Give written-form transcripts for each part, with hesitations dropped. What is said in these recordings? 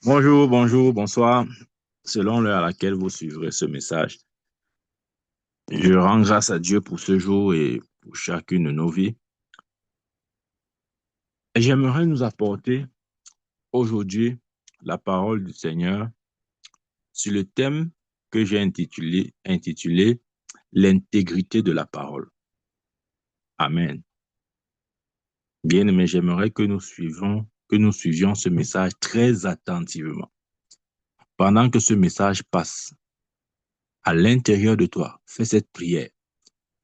Bonjour, bonjour, bonsoir. Selon l'heure à laquelle vous suivrez ce message, je rends grâce à Dieu pour ce jour et pour chacune de nos vies. Et j'aimerais nous apporter aujourd'hui la parole du Seigneur sur le thème que j'ai intitulé l'intégrité de la parole. Amen. Bien aimé, j'aimerais que nous suivions ce message très attentivement. Pendant que ce message passe à l'intérieur de toi, fais cette prière.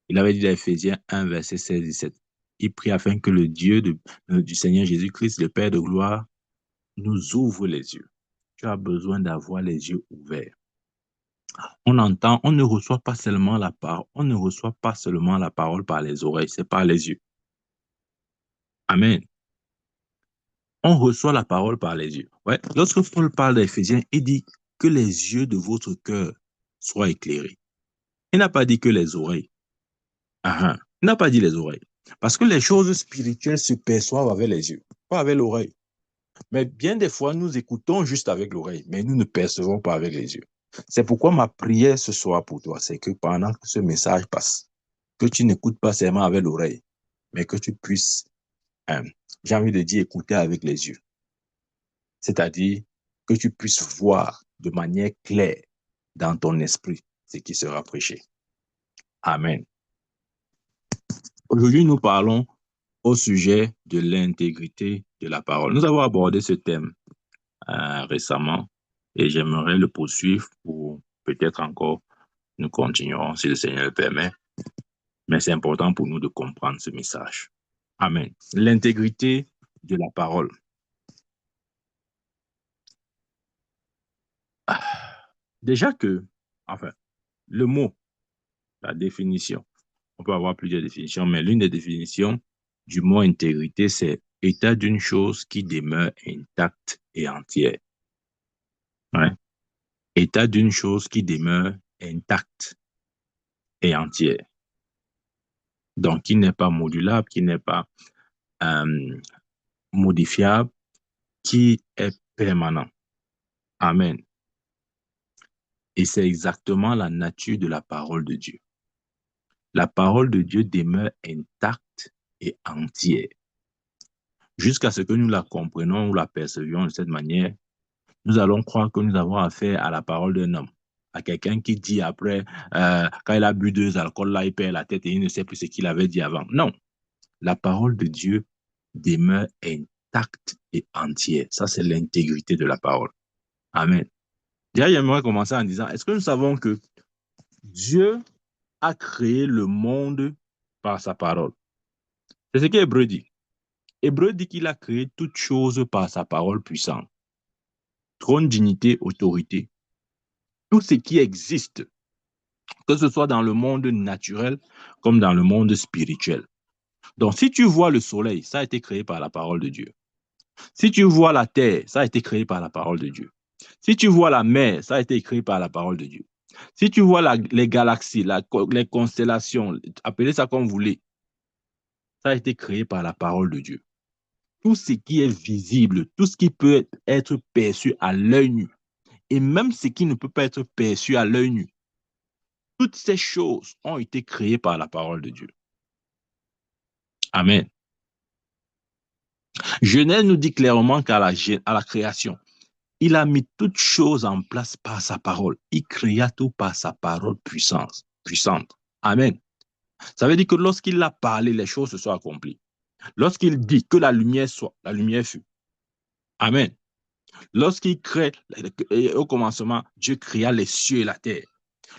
Il avait dit dans Éphésiens 1, verset 16 et 17. Il prie afin que le Dieu du Seigneur Jésus-Christ, le Père de gloire, nous ouvre les yeux. Tu as besoin d'avoir les yeux ouverts. On entend, on ne reçoit pas seulement la parole, on ne reçoit pas seulement la parole par les oreilles, c'est par les yeux. Amen. On reçoit la parole par les yeux. Ouais. Lorsque Paul parle d'Éphésiens, il dit que les yeux de votre cœur soient éclairés. Il n'a pas dit que les oreilles. Ah, ah. Il n'a pas dit les oreilles. Parce que les choses spirituelles se perçoivent avec les yeux, pas avec l'oreille. Mais bien des fois, nous écoutons juste avec l'oreille, mais nous ne percevons pas avec les yeux. C'est pourquoi ma prière ce soir pour toi, c'est que pendant que ce message passe, que tu n'écoutes pas seulement avec l'oreille, mais que tu puisses, hein, j'ai envie de dire, écouter avec les yeux. C'est-à-dire que tu puisses voir de manière claire dans ton esprit ce qui sera prêché. Amen. Aujourd'hui, nous parlons au sujet de l'intégrité de la parole. Nous avons abordé ce thème récemment et j'aimerais le poursuivre pour peut-être encore nous continuerons si le Seigneur le permet. Mais c'est important pour nous de comprendre ce message. Amen. L'intégrité de la parole. Déjà que, enfin, le mot, la définition, on peut avoir plusieurs définitions, mais l'une des définitions du mot intégrité, c'est état d'une chose qui demeure intacte et entière. Ouais. État d'une chose qui demeure intacte et entière. Donc, qui n'est pas modulable, qui n'est pas euh, modifiable, qui est permanent. Amen. Et c'est exactement la nature de la parole de Dieu. La parole de Dieu demeure intacte et entière. Jusqu'à ce que nous la comprenions ou la percevions de cette manière, nous allons croire que nous avons affaire à la parole d'un homme, à quelqu'un qui dit après, quand il a bu 2 alcools, là, il perd la tête et il ne sait plus ce qu'il avait dit avant. Non, la parole de Dieu demeure intacte et entière. Ça, c'est l'intégrité de la parole. Amen. Déjà, j'aimerais commencer en disant, est-ce que nous savons que Dieu a créé le monde par sa parole? C'est ce qu'Hébreu dit. Hébreu dit qu'il a créé toutes choses par sa parole puissante. Trône, dignité, autorité. Tout ce qui existe, que ce soit dans le monde naturel comme dans le monde spirituel. Donc, si tu vois le soleil, ça a été créé par la parole de Dieu. Si tu vois la terre, ça a été créé par la parole de Dieu. Si tu vois la mer, ça a été créé par la parole de Dieu. Si tu vois les galaxies, les constellations, appelez ça comme vous voulez, ça a été créé par la parole de Dieu. Tout ce qui est visible, tout ce qui peut être perçu à l'œil nu, et même ce qui ne peut pas être perçu à l'œil nu, toutes ces choses ont été créées par la parole de Dieu. Amen. Genèse nous dit clairement qu'à la création, il a mis toutes choses en place par sa parole. Il créa tout par sa parole puissante. Amen. Ça veut dire que lorsqu'il a parlé, les choses se sont accomplies. Lorsqu'il dit que la lumière soit, la lumière fut. Amen. Lorsqu'il crée, au commencement, Dieu créa les cieux et la terre.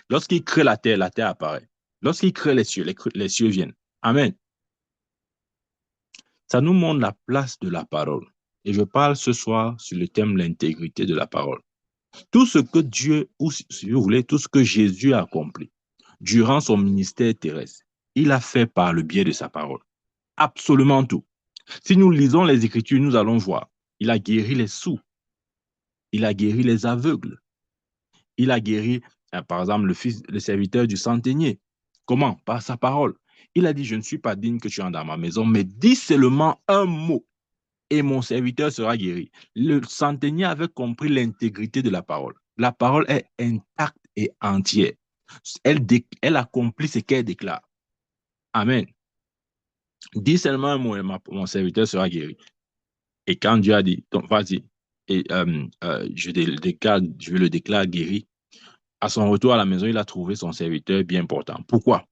Lorsqu'il crée la terre apparaît. Lorsqu'il crée les cieux viennent. Amen. Ça nous montre la place de la parole. Et je parle ce soir sur le thème de l'intégrité de la parole. Tout ce que Dieu, ou si vous voulez, tout ce que Jésus a accompli durant son ministère terrestre, il a fait par le biais de sa parole. Absolument tout. Si nous lisons les Écritures, nous allons voir. Il a guéri les sourds. Il a guéri les aveugles. Il a guéri, par exemple, le serviteur du centenier. Comment? Par sa parole. Il a dit, je ne suis pas digne que tu entres dans ma maison, mais dis seulement un mot et mon serviteur sera guéri. Le centenier avait compris l'intégrité de la parole. La parole est intacte et entière. Elle accomplit ce qu'elle déclare. Amen. Dis seulement un mot et mon serviteur sera guéri. Et quand Dieu a dit, donc vas-y, et je le déclare guéri, à son retour à la maison, il a trouvé son serviteur bien portant. Pourquoi?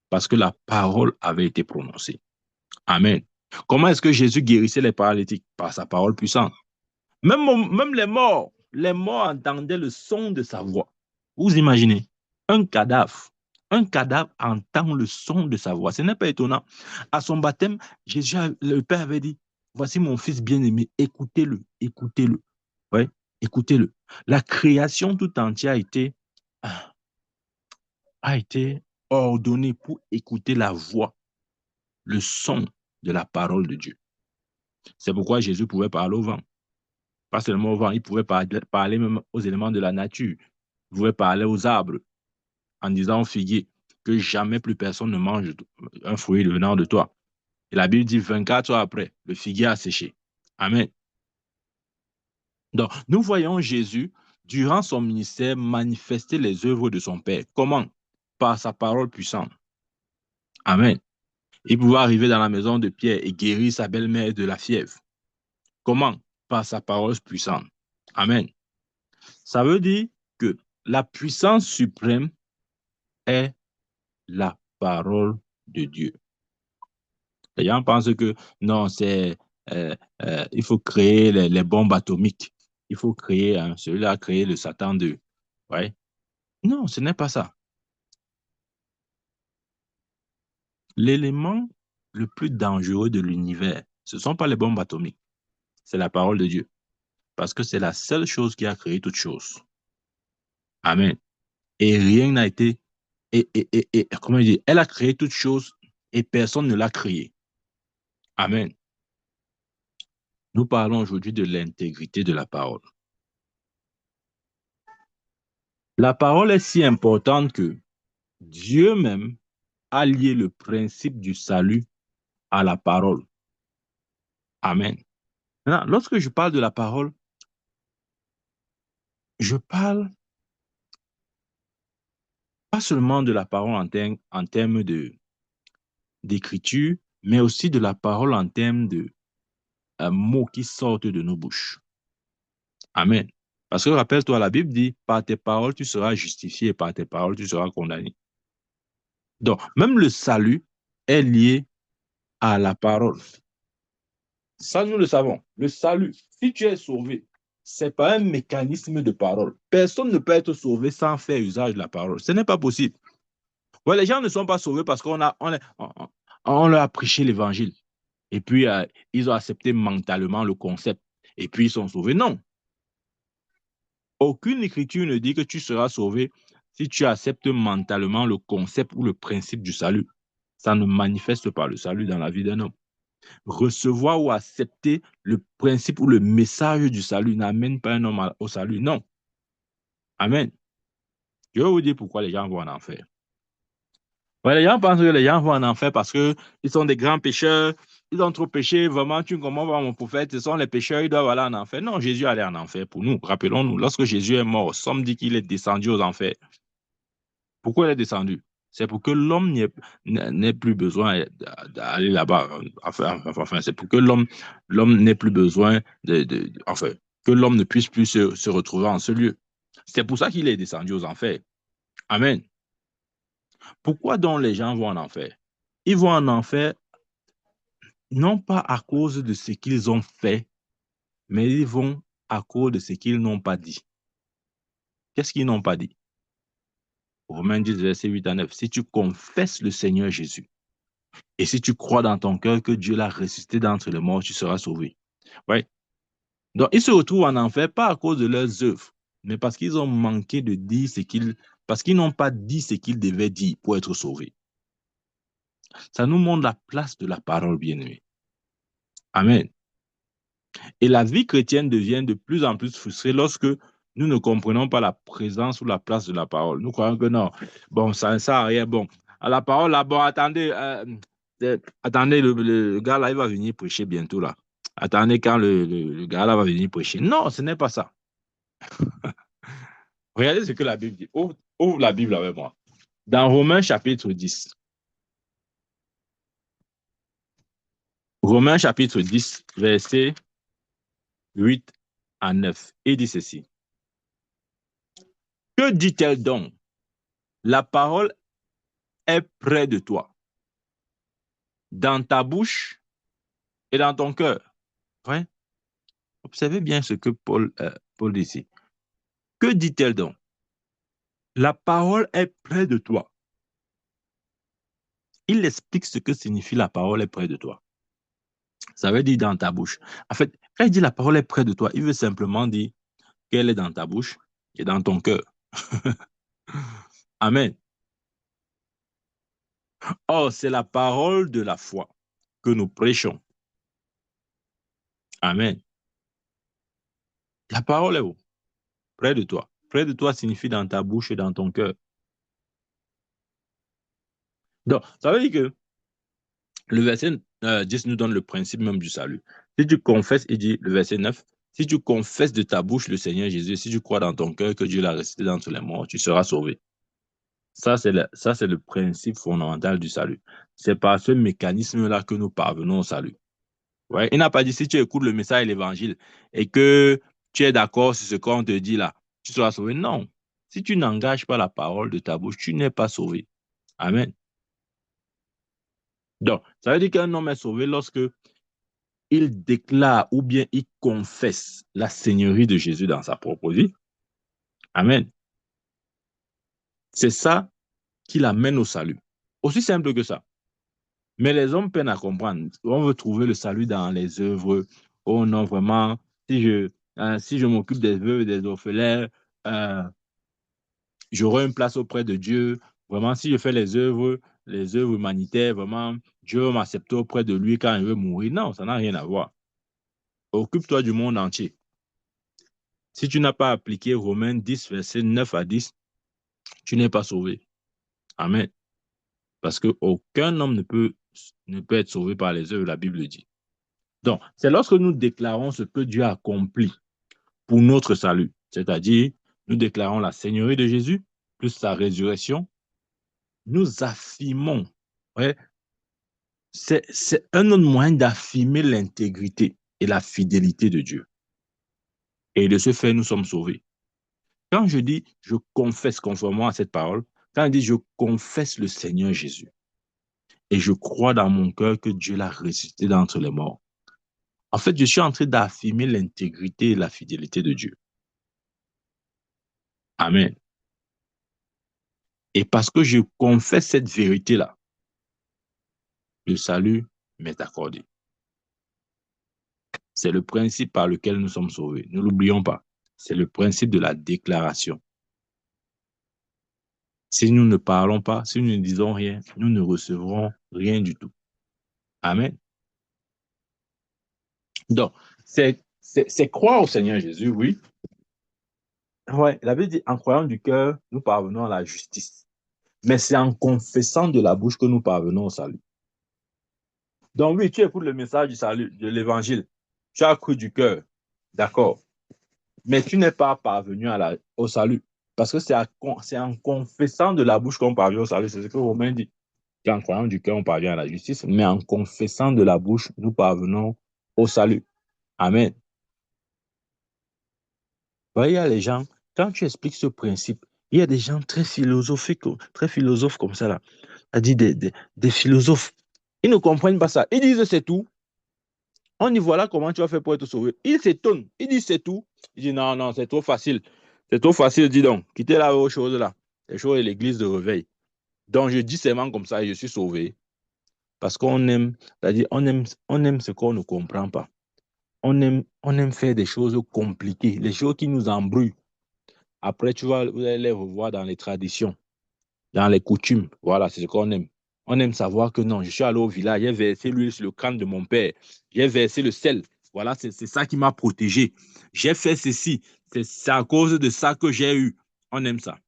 Parce que la parole avait été prononcée. Amen. Comment est-ce que Jésus guérissait les paralytiques? Par sa parole puissante. Même les morts entendaient le son de sa voix. Vous imaginez, un cadavre, un cadavre entend le son de sa voix. Ce n'est pas étonnant. À son baptême, le Père avait dit, voici mon fils bien-aimé, écoutez-le, écoutez-le. Ouais, écoutez-le. La création tout entière a été ordonnée pour écouter la voix, le son de la parole de Dieu. C'est pourquoi Jésus pouvait parler au vent. Pas seulement au vent, il pouvait parler même aux éléments de la nature. Il pouvait parler aux arbres en disant au figuier que jamais plus personne ne mange un fruit venant de toi. Et la Bible dit 24 heures après, le figuier a séché. Amen. Donc, nous voyons Jésus, durant son ministère, manifester les œuvres de son Père. Comment? Par sa parole puissante. Amen. Il pouvait arriver dans la maison de Pierre et guérir sa belle-mère de la fièvre. Comment? Par sa parole puissante. Amen. Ça veut dire que la puissance suprême est la parole de Dieu. Les gens pensent que non, il faut créer les bombes atomiques. Il faut créer, celui-là a créé le Satan 2. Ouais. Non, ce n'est pas ça. L'élément le plus dangereux de l'univers, ce ne sont pas les bombes atomiques, c'est la parole de Dieu. Parce que c'est la seule chose qui a créé toute chose. Amen. Et rien n'a été... comment dire? Elle a créé toute chose et personne ne l'a créée. Amen. Nous parlons aujourd'hui de l'intégrité de la parole. La parole est si importante que Dieu même a lié le principe du salut à la parole. Amen. Maintenant, lorsque je parle de la parole, je parle pas seulement de la parole en termes d'écriture, mais aussi de la parole en termes de mots qui sortent de nos bouches. Amen. Parce que rappelle-toi, la Bible dit, par tes paroles, tu seras justifié, par tes paroles, tu seras condamné. Donc, même le salut est lié à la parole. Ça, nous le savons. Le salut, si tu es sauvé, ce n'est pas un mécanisme de parole. Personne ne peut être sauvé sans faire usage de la parole. Ce n'est pas possible. Ouais, les gens ne sont pas sauvés parce on leur a prêché l'évangile. Et puis, ils ont accepté mentalement le concept. Et puis, ils sont sauvés. Non. Aucune écriture ne dit que tu seras sauvé si tu acceptes mentalement le concept ou le principe du salut. Ça ne manifeste pas le salut dans la vie d'un homme. Recevoir ou accepter le principe ou le message du salut n'amène pas un homme au salut. Non. Amen. Je vais vous dire pourquoi les gens vont en enfer. Ouais, les gens pensent que les gens vont en enfer parce qu'ils sont des grands pécheurs, ils ont trop péché, vraiment, tu ne comprends pas mon prophète, ce sont les pécheurs, ils doivent aller en enfer. Non, Jésus allait en enfer pour nous. Rappelons-nous, lorsque Jésus est mort, Somme dit qu'il est descendu aux enfers. Pourquoi il est descendu? C'est pour que l'homme n'ait plus besoin d'aller là-bas. Enfin, c'est pour que l'homme n'ait plus besoin enfin, que l'homme ne puisse plus se retrouver en ce lieu. C'est pour ça qu'il est descendu aux enfers. Amen. Pourquoi donc les gens vont en enfer? Ils vont en enfer non pas à cause de ce qu'ils ont fait, mais ils vont à cause de ce qu'ils n'ont pas dit. Qu'est-ce qu'ils n'ont pas dit? Romains 10, verset 8 à 9. Si tu confesses le Seigneur Jésus, et si tu crois dans ton cœur que Dieu l'a ressuscité d'entre les morts, tu seras sauvé. Ouais. Donc, ils se retrouvent en enfer pas à cause de leurs œuvres, mais parce qu'ils ont manqué de dire parce qu'ils n'ont pas dit ce qu'ils devaient dire pour être sauvés. Ça nous montre la place de la parole bien-aimée. Amen. Et la vie chrétienne devient de plus en plus frustrée lorsque nous ne comprenons pas la présence ou la place de la parole. Nous croyons que non, bon, ça ne sert à rien. Bon, à la parole, là, bon, attendez, attendez, le gars là, il va venir prêcher bientôt là. Attendez quand le gars là va venir prêcher. Non, ce n'est pas ça. Regardez ce que la Bible dit. Ouvre la Bible avec moi. Dans Romains chapitre 10. Romains chapitre 10, verset 8 à 9. Il dit ceci. Que dit-elle donc? La parole est près de toi, dans ta bouche et dans ton cœur. Ouais? Observez bien ce que Paul dit ici. Que dit-elle donc? La parole est près de toi. Il explique ce que signifie la parole est près de toi. Ça veut dire dans ta bouche. En fait, quand il dit la parole est près de toi, il veut simplement dire qu'elle est dans ta bouche et dans ton cœur. Amen. Or, c'est la parole de la foi que nous prêchons. Amen. La parole est où? Près de toi. Près de toi signifie dans ta bouche et dans ton cœur. Donc, ça veut dire que le verset 10 nous donne le principe même du salut. Si tu confesses, il dit, le verset 9, si tu confesses de ta bouche le Seigneur Jésus, si tu crois dans ton cœur que Dieu l'a ressuscité d'entre les morts, tu seras sauvé. Ça, c'est le principe fondamental du salut. C'est par ce mécanisme-là que nous parvenons au salut. Ouais, il n'a pas dit si tu écoutes le message de l'évangile et que tu es d'accord sur ce qu'on te dit là, tu seras sauvé. Non. Si tu n'engages pas la parole de ta bouche, tu n'es pas sauvé. Amen. Donc, ça veut dire qu'un homme est sauvé lorsque il déclare ou bien il confesse la seigneurie de Jésus dans sa propre vie. Amen. C'est ça qui l'amène au salut. Aussi simple que ça. Mais les hommes peinent à comprendre. On veut trouver le salut dans les œuvres. Oh non, vraiment, si je m'occupe des veuves et des orphelins, euh, j'aurai une place auprès de Dieu. Vraiment, si je fais les œuvres humanitaires, vraiment, Dieu va m'accepter auprès de lui quand il veut mourir. Non, ça n'a rien à voir. Occupe-toi du monde entier. Si tu n'as pas appliqué Romains 10, versets 9 à 10, tu n'es pas sauvé. Amen. Parce qu'aucun homme ne peut être sauvé par les œuvres, la Bible dit. Donc, c'est lorsque nous déclarons ce que Dieu a accompli pour notre salut, c'est-à-dire nous déclarons la seigneurie de Jésus, plus sa résurrection, nous affirmons, ouais, c'est un autre moyen d'affirmer l'intégrité et la fidélité de Dieu. Et de ce fait, nous sommes sauvés. Quand je dis je confesse conformément à cette parole, quand je dis je confesse le Seigneur Jésus et je crois dans mon cœur que Dieu l'a ressuscité d'entre les morts, en fait, je suis en train d'affirmer l'intégrité et la fidélité de Dieu. Amen. Et parce que je confesse cette vérité-là, le salut m'est accordé. C'est le principe par lequel nous sommes sauvés. Ne l'oublions pas. C'est le principe de la déclaration. Si nous ne parlons pas, si nous ne disons rien, nous ne recevrons rien du tout. Amen. Donc, c'est croire au Seigneur Jésus, oui. Ouais, la Bible dit, en croyant du cœur, nous parvenons à la justice. Mais c'est en confessant de la bouche que nous parvenons au salut. Donc oui, tu écoutes le message du salut, de l'évangile. Tu as cru du cœur, d'accord. Mais tu n'es pas parvenu au salut. Parce que c'est en confessant de la bouche qu'on parvient au salut. C'est ce que Romain dit. En croyant du cœur, on parvient à la justice. Mais en confessant de la bouche, nous parvenons au salut. Amen. Voyez, il y a les gens, quand tu expliques ce principe, il y a des gens très philosophiques, très philosophes comme ça, là. On dit des philosophes. Ils ne comprennent pas ça. Ils disent c'est tout. On dit voilà comment tu vas faire pour être sauvé. Ils s'étonnent. Ils disent c'est tout. Ils disent non, non, c'est trop facile. C'est trop facile, dis donc. Quittez la chose là. Les choses et l'église de réveil. Donc je dis seulement comme ça et je suis sauvé. Parce qu'on aime, c'est-à-dire on aime ce qu'on ne comprend pas. On aime faire des choses compliquées, les choses qui nous embrouillent. Après, vous allez les revoir dans les traditions, dans les coutumes. Voilà, c'est ce qu'on aime. On aime savoir que non, je suis allé au village, j'ai versé l'huile sur le crâne de mon père, j'ai versé le sel. Voilà, c'est ça qui m'a protégé. J'ai fait ceci. C'est à cause de ça que j'ai eu. On aime ça.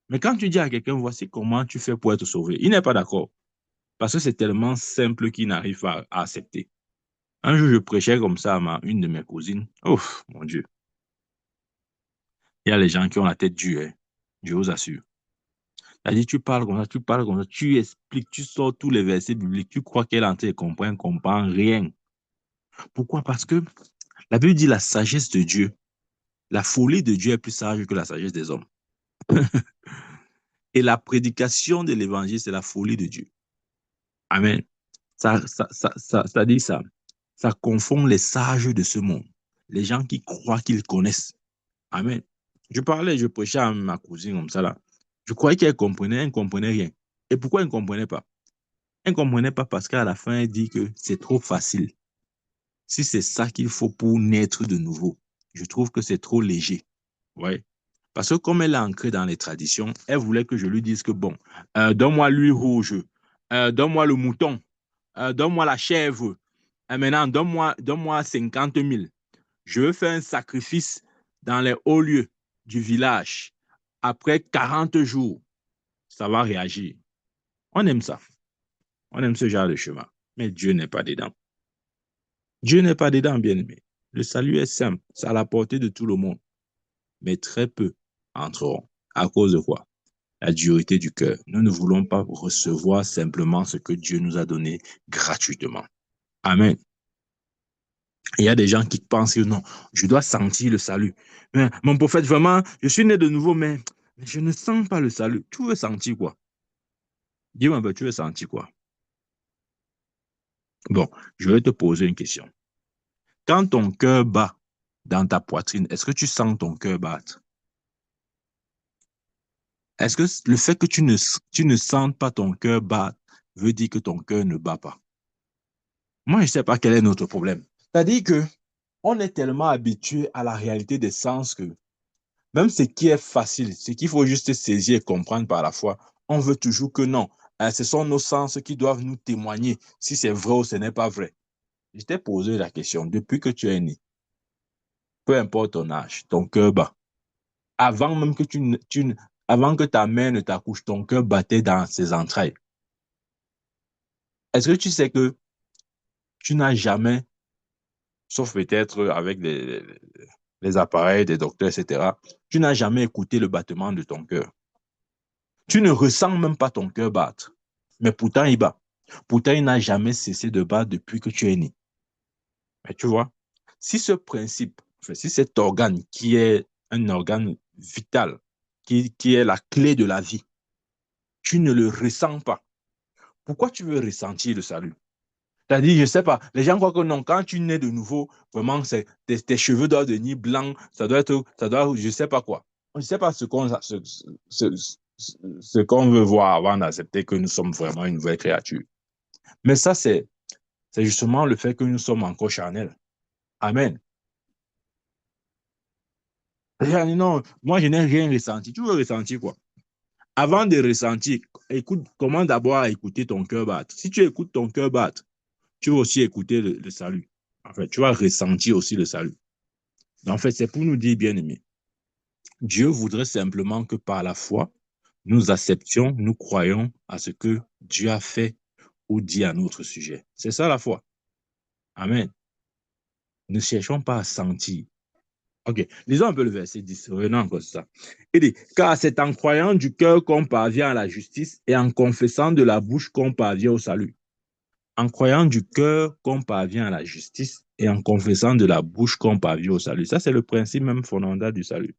Mais quand tu dis à quelqu'un, voici comment tu fais pour être sauvé, il n'est pas d'accord. Parce que c'est tellement simple qu'il n'arrive pas à accepter. Un jour, je prêchais comme ça à une de mes cousines. Ouf, mon Dieu. Il y a les gens qui ont la tête dure, hein. Je vous assure. Elle dit, tu parles comme ça, tu parles comme ça, tu expliques, tu sors tous les versets bibliques, tu crois qu'elle en comprend rien. Pourquoi? Parce que la Bible dit la sagesse de Dieu, la folie de Dieu est plus sage que la sagesse des hommes. Et la prédication de l'évangile, c'est la folie de Dieu. Amen. Ça dit ça. Ça confond les sages de ce monde, les gens qui croient qu'ils connaissent. Amen. Je prêchais à ma cousine comme ça là. Je croyais elle ne comprenait rien. Et pourquoi elle ne comprenait pas? Elle ne comprenait pas parce qu'à la fin, elle dit que c'est trop facile. Si c'est ça qu'il faut pour naître de nouveau, je trouve que c'est trop léger. Ouais. Parce que comme elle est ancrée dans les traditions, elle voulait que je lui dise que bon, donne-moi l'huile rouge, donne-moi le mouton, donne-moi la chèvre, et maintenant donne-moi 50 000. Je veux faire un sacrifice dans les hauts lieux du village. Après 40 jours, ça va réagir. On aime ça. On aime ce genre de chemin. Mais Dieu n'est pas dedans. Dieu n'est pas dedans, bien-aimé. Le salut est simple. C'est à la portée de tout le monde. Mais très peu entreront. À cause de quoi? La dureté du cœur. Nous ne voulons pas recevoir simplement ce que Dieu nous a donné gratuitement. Amen. Il y a des gens qui pensent que non, je dois sentir le salut. Mais mon prophète, vraiment, je suis né de nouveau, mais je ne sens pas le salut. Tu veux sentir quoi? Dis-moi un peu, tu veux sentir quoi? Bon, je vais te poser une question. Quand ton cœur bat dans ta poitrine, est-ce que tu sens ton cœur battre? Est-ce que le fait que tu ne sentes pas ton cœur battre veut dire que ton cœur ne bat pas? Moi, je ne sais pas quel est notre problème. C'est-à-dire que on est tellement habitué à la réalité des sens que même ce qui est facile, ce qu'il faut juste saisir et comprendre par la foi, on veut toujours que non. Ce sont nos sens qui doivent nous témoigner si c'est vrai ou ce n'est pas vrai. Je t'ai posé la question, depuis que tu es né, peu importe ton âge, ton cœur bat. Avant même que avant que ta mère ne t'accouche, ton cœur battait dans ses entrailles. Est-ce que tu sais que tu n'as jamais, sauf peut-être avec les appareils des docteurs, etc., tu n'as jamais écouté le battement de ton cœur. Tu ne ressens même pas ton cœur battre. Mais pourtant, il bat. Pourtant, il n'a jamais cessé de battre depuis que tu es né. Mais tu vois, si ce principe, enfin, si cet organe qui est un organe vital, qui est la clé de la vie, tu ne le ressens pas, pourquoi tu veux ressentir le salut? C'est-à-dire, je ne sais pas, les gens croient que non, quand tu nais de nouveau, vraiment, tes cheveux doivent devenir blancs, je ne sais pas quoi. Je ne sais pas ce qu'on veut voir avant d'accepter que nous sommes vraiment une vraie créature. Mais ça, c'est justement le fait que nous sommes encore charnels. Amen. Les gens disent, non, moi, je n'ai rien ressenti. Tu veux ressentir quoi? Avant de ressentir, écoute, commence d'abord à écouter ton cœur battre. Si tu écoutes ton cœur battre, tu vas aussi écouter le salut. En fait, tu vas ressentir aussi le salut. En fait, c'est pour nous dire, bien aimé, Dieu voudrait simplement que par la foi, nous acceptions, nous croyons à ce que Dieu a fait ou dit à notre sujet. C'est ça la foi. Amen. Ne cherchons pas à sentir. Ok, lisons un peu le verset 10. Revenons encore sur ça. Il dit, car c'est en croyant du cœur qu'on parvient à la justice et en confessant de la bouche qu'on parvient au salut. En croyant du cœur qu'on parvient à la justice et en confessant de la bouche qu'on parvient au salut. Ça, c'est le principe même fondamental du salut.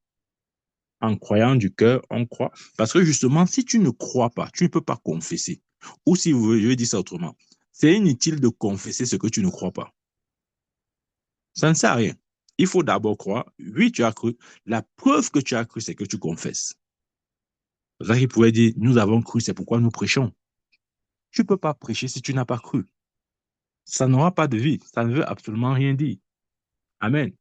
En croyant du cœur, on croit. Parce que justement, si tu ne crois pas, tu ne peux pas confesser. Ou si vous voulez, je vais dire ça autrement. C'est inutile de confesser ce que tu ne crois pas. Ça ne sert à rien. Il faut d'abord croire. Oui, tu as cru. La preuve que tu as cru, c'est que tu confesses. C'est ça qu'il pouvait dire, nous avons cru, c'est pourquoi nous prêchons. Tu ne peux pas prêcher si tu n'as pas cru. Ça n'aura pas de vie. Ça ne veut absolument rien dire. Amen.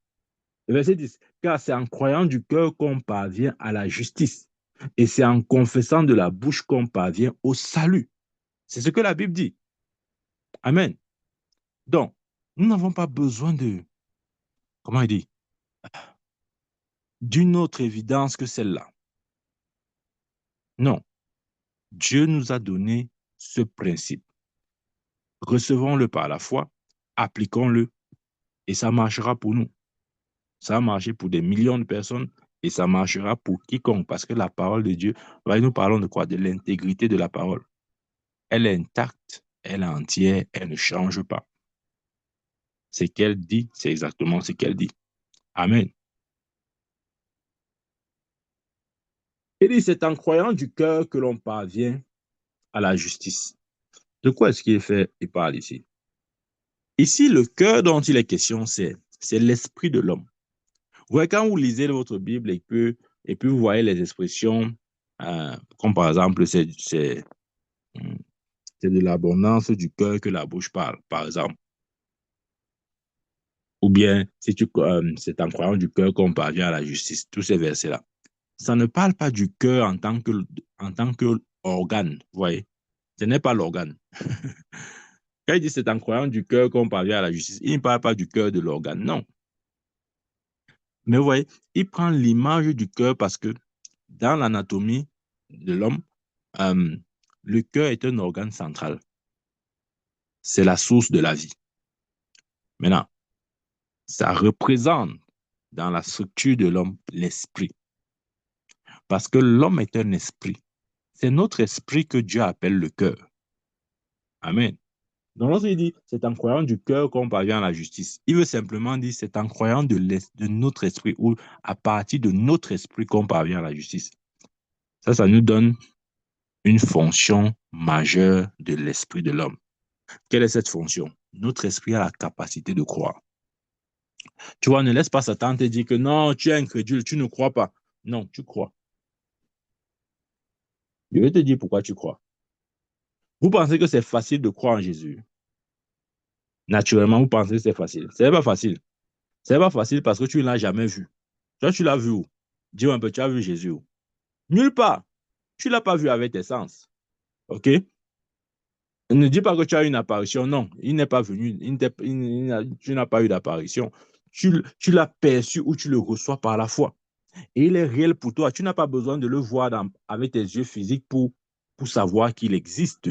Le verset 10. Car c'est en croyant du cœur qu'on parvient à la justice. Et c'est en confessant de la bouche qu'on parvient au salut. C'est ce que la Bible dit. Amen. Donc, nous n'avons pas besoin comment il dit, d'une autre évidence que celle-là. Non. Dieu nous a donné ce principe. Recevons-le par la foi, appliquons-le Et ça marchera pour nous. Ça a marché pour des millions de personnes et ça marchera pour quiconque parce que la parole de Dieu, nous parlons de quoi? De l'intégrité de la parole. Elle est intacte, elle est entière, elle ne change pas. Ce qu'elle dit, c'est exactement ce qu'elle dit. Amen. Il dit, c'est en croyant du cœur que l'on parvient à la justice. De quoi est-ce qu'il fait? Il parle ici. Ici, le cœur dont il est question, c'est l'esprit de l'homme. Vous voyez, quand vous lisez votre Bible et puis vous voyez les expressions, comme par exemple, c'est de l'abondance du cœur que la bouche parle, par exemple. Ou bien, c'est en croyant du cœur qu'on parvient à la justice. Tous ces versets-là. Ça ne parle pas du cœur en tant que organe, vous voyez. Ce n'est pas l'organe. Quand il dit c'est en croyant du cœur qu'on parvient à la justice, il ne parle pas du cœur de l'organe, non. Mais vous voyez, il prend l'image du cœur parce que dans l'anatomie de l'homme, euh, le cœur est un organe central. C'est la source de la vie. Maintenant, ça représente dans la structure de l'homme l'esprit. Parce que l'homme est un esprit. C'est notre esprit que Dieu appelle le cœur. Amen. Donc, lorsqu'il dit c'est en croyant du cœur qu'on parvient à la justice, il veut simplement dire c'est en croyant de notre esprit ou à partir de notre esprit qu'on parvient à la justice. Ça nous donne une fonction majeure de l'esprit de l'homme. Quelle est cette fonction? Notre esprit a la capacité de croire. Tu vois, ne laisse pas Satan te dire que non, tu es incrédule, tu ne crois pas. Non, tu crois. Je vais te dire pourquoi tu crois. Vous pensez que c'est facile de croire en Jésus? Naturellement, vous pensez que c'est facile. Ce n'est pas facile. Ce n'est pas facile parce que tu ne l'as jamais vu. Toi, tu l'as vu où? Dis-moi un peu, tu as vu Jésus où? Nulle part. Tu ne l'as pas vu avec tes sens. OK? Ne dis pas que tu as une apparition. Non, il n'est pas venu. Tu n'as pas eu d'apparition. Tu l'as perçu ou tu le reçois par la foi. Et il est réel pour toi. Tu n'as pas besoin de le voir avec tes yeux physiques pour savoir qu'il existe.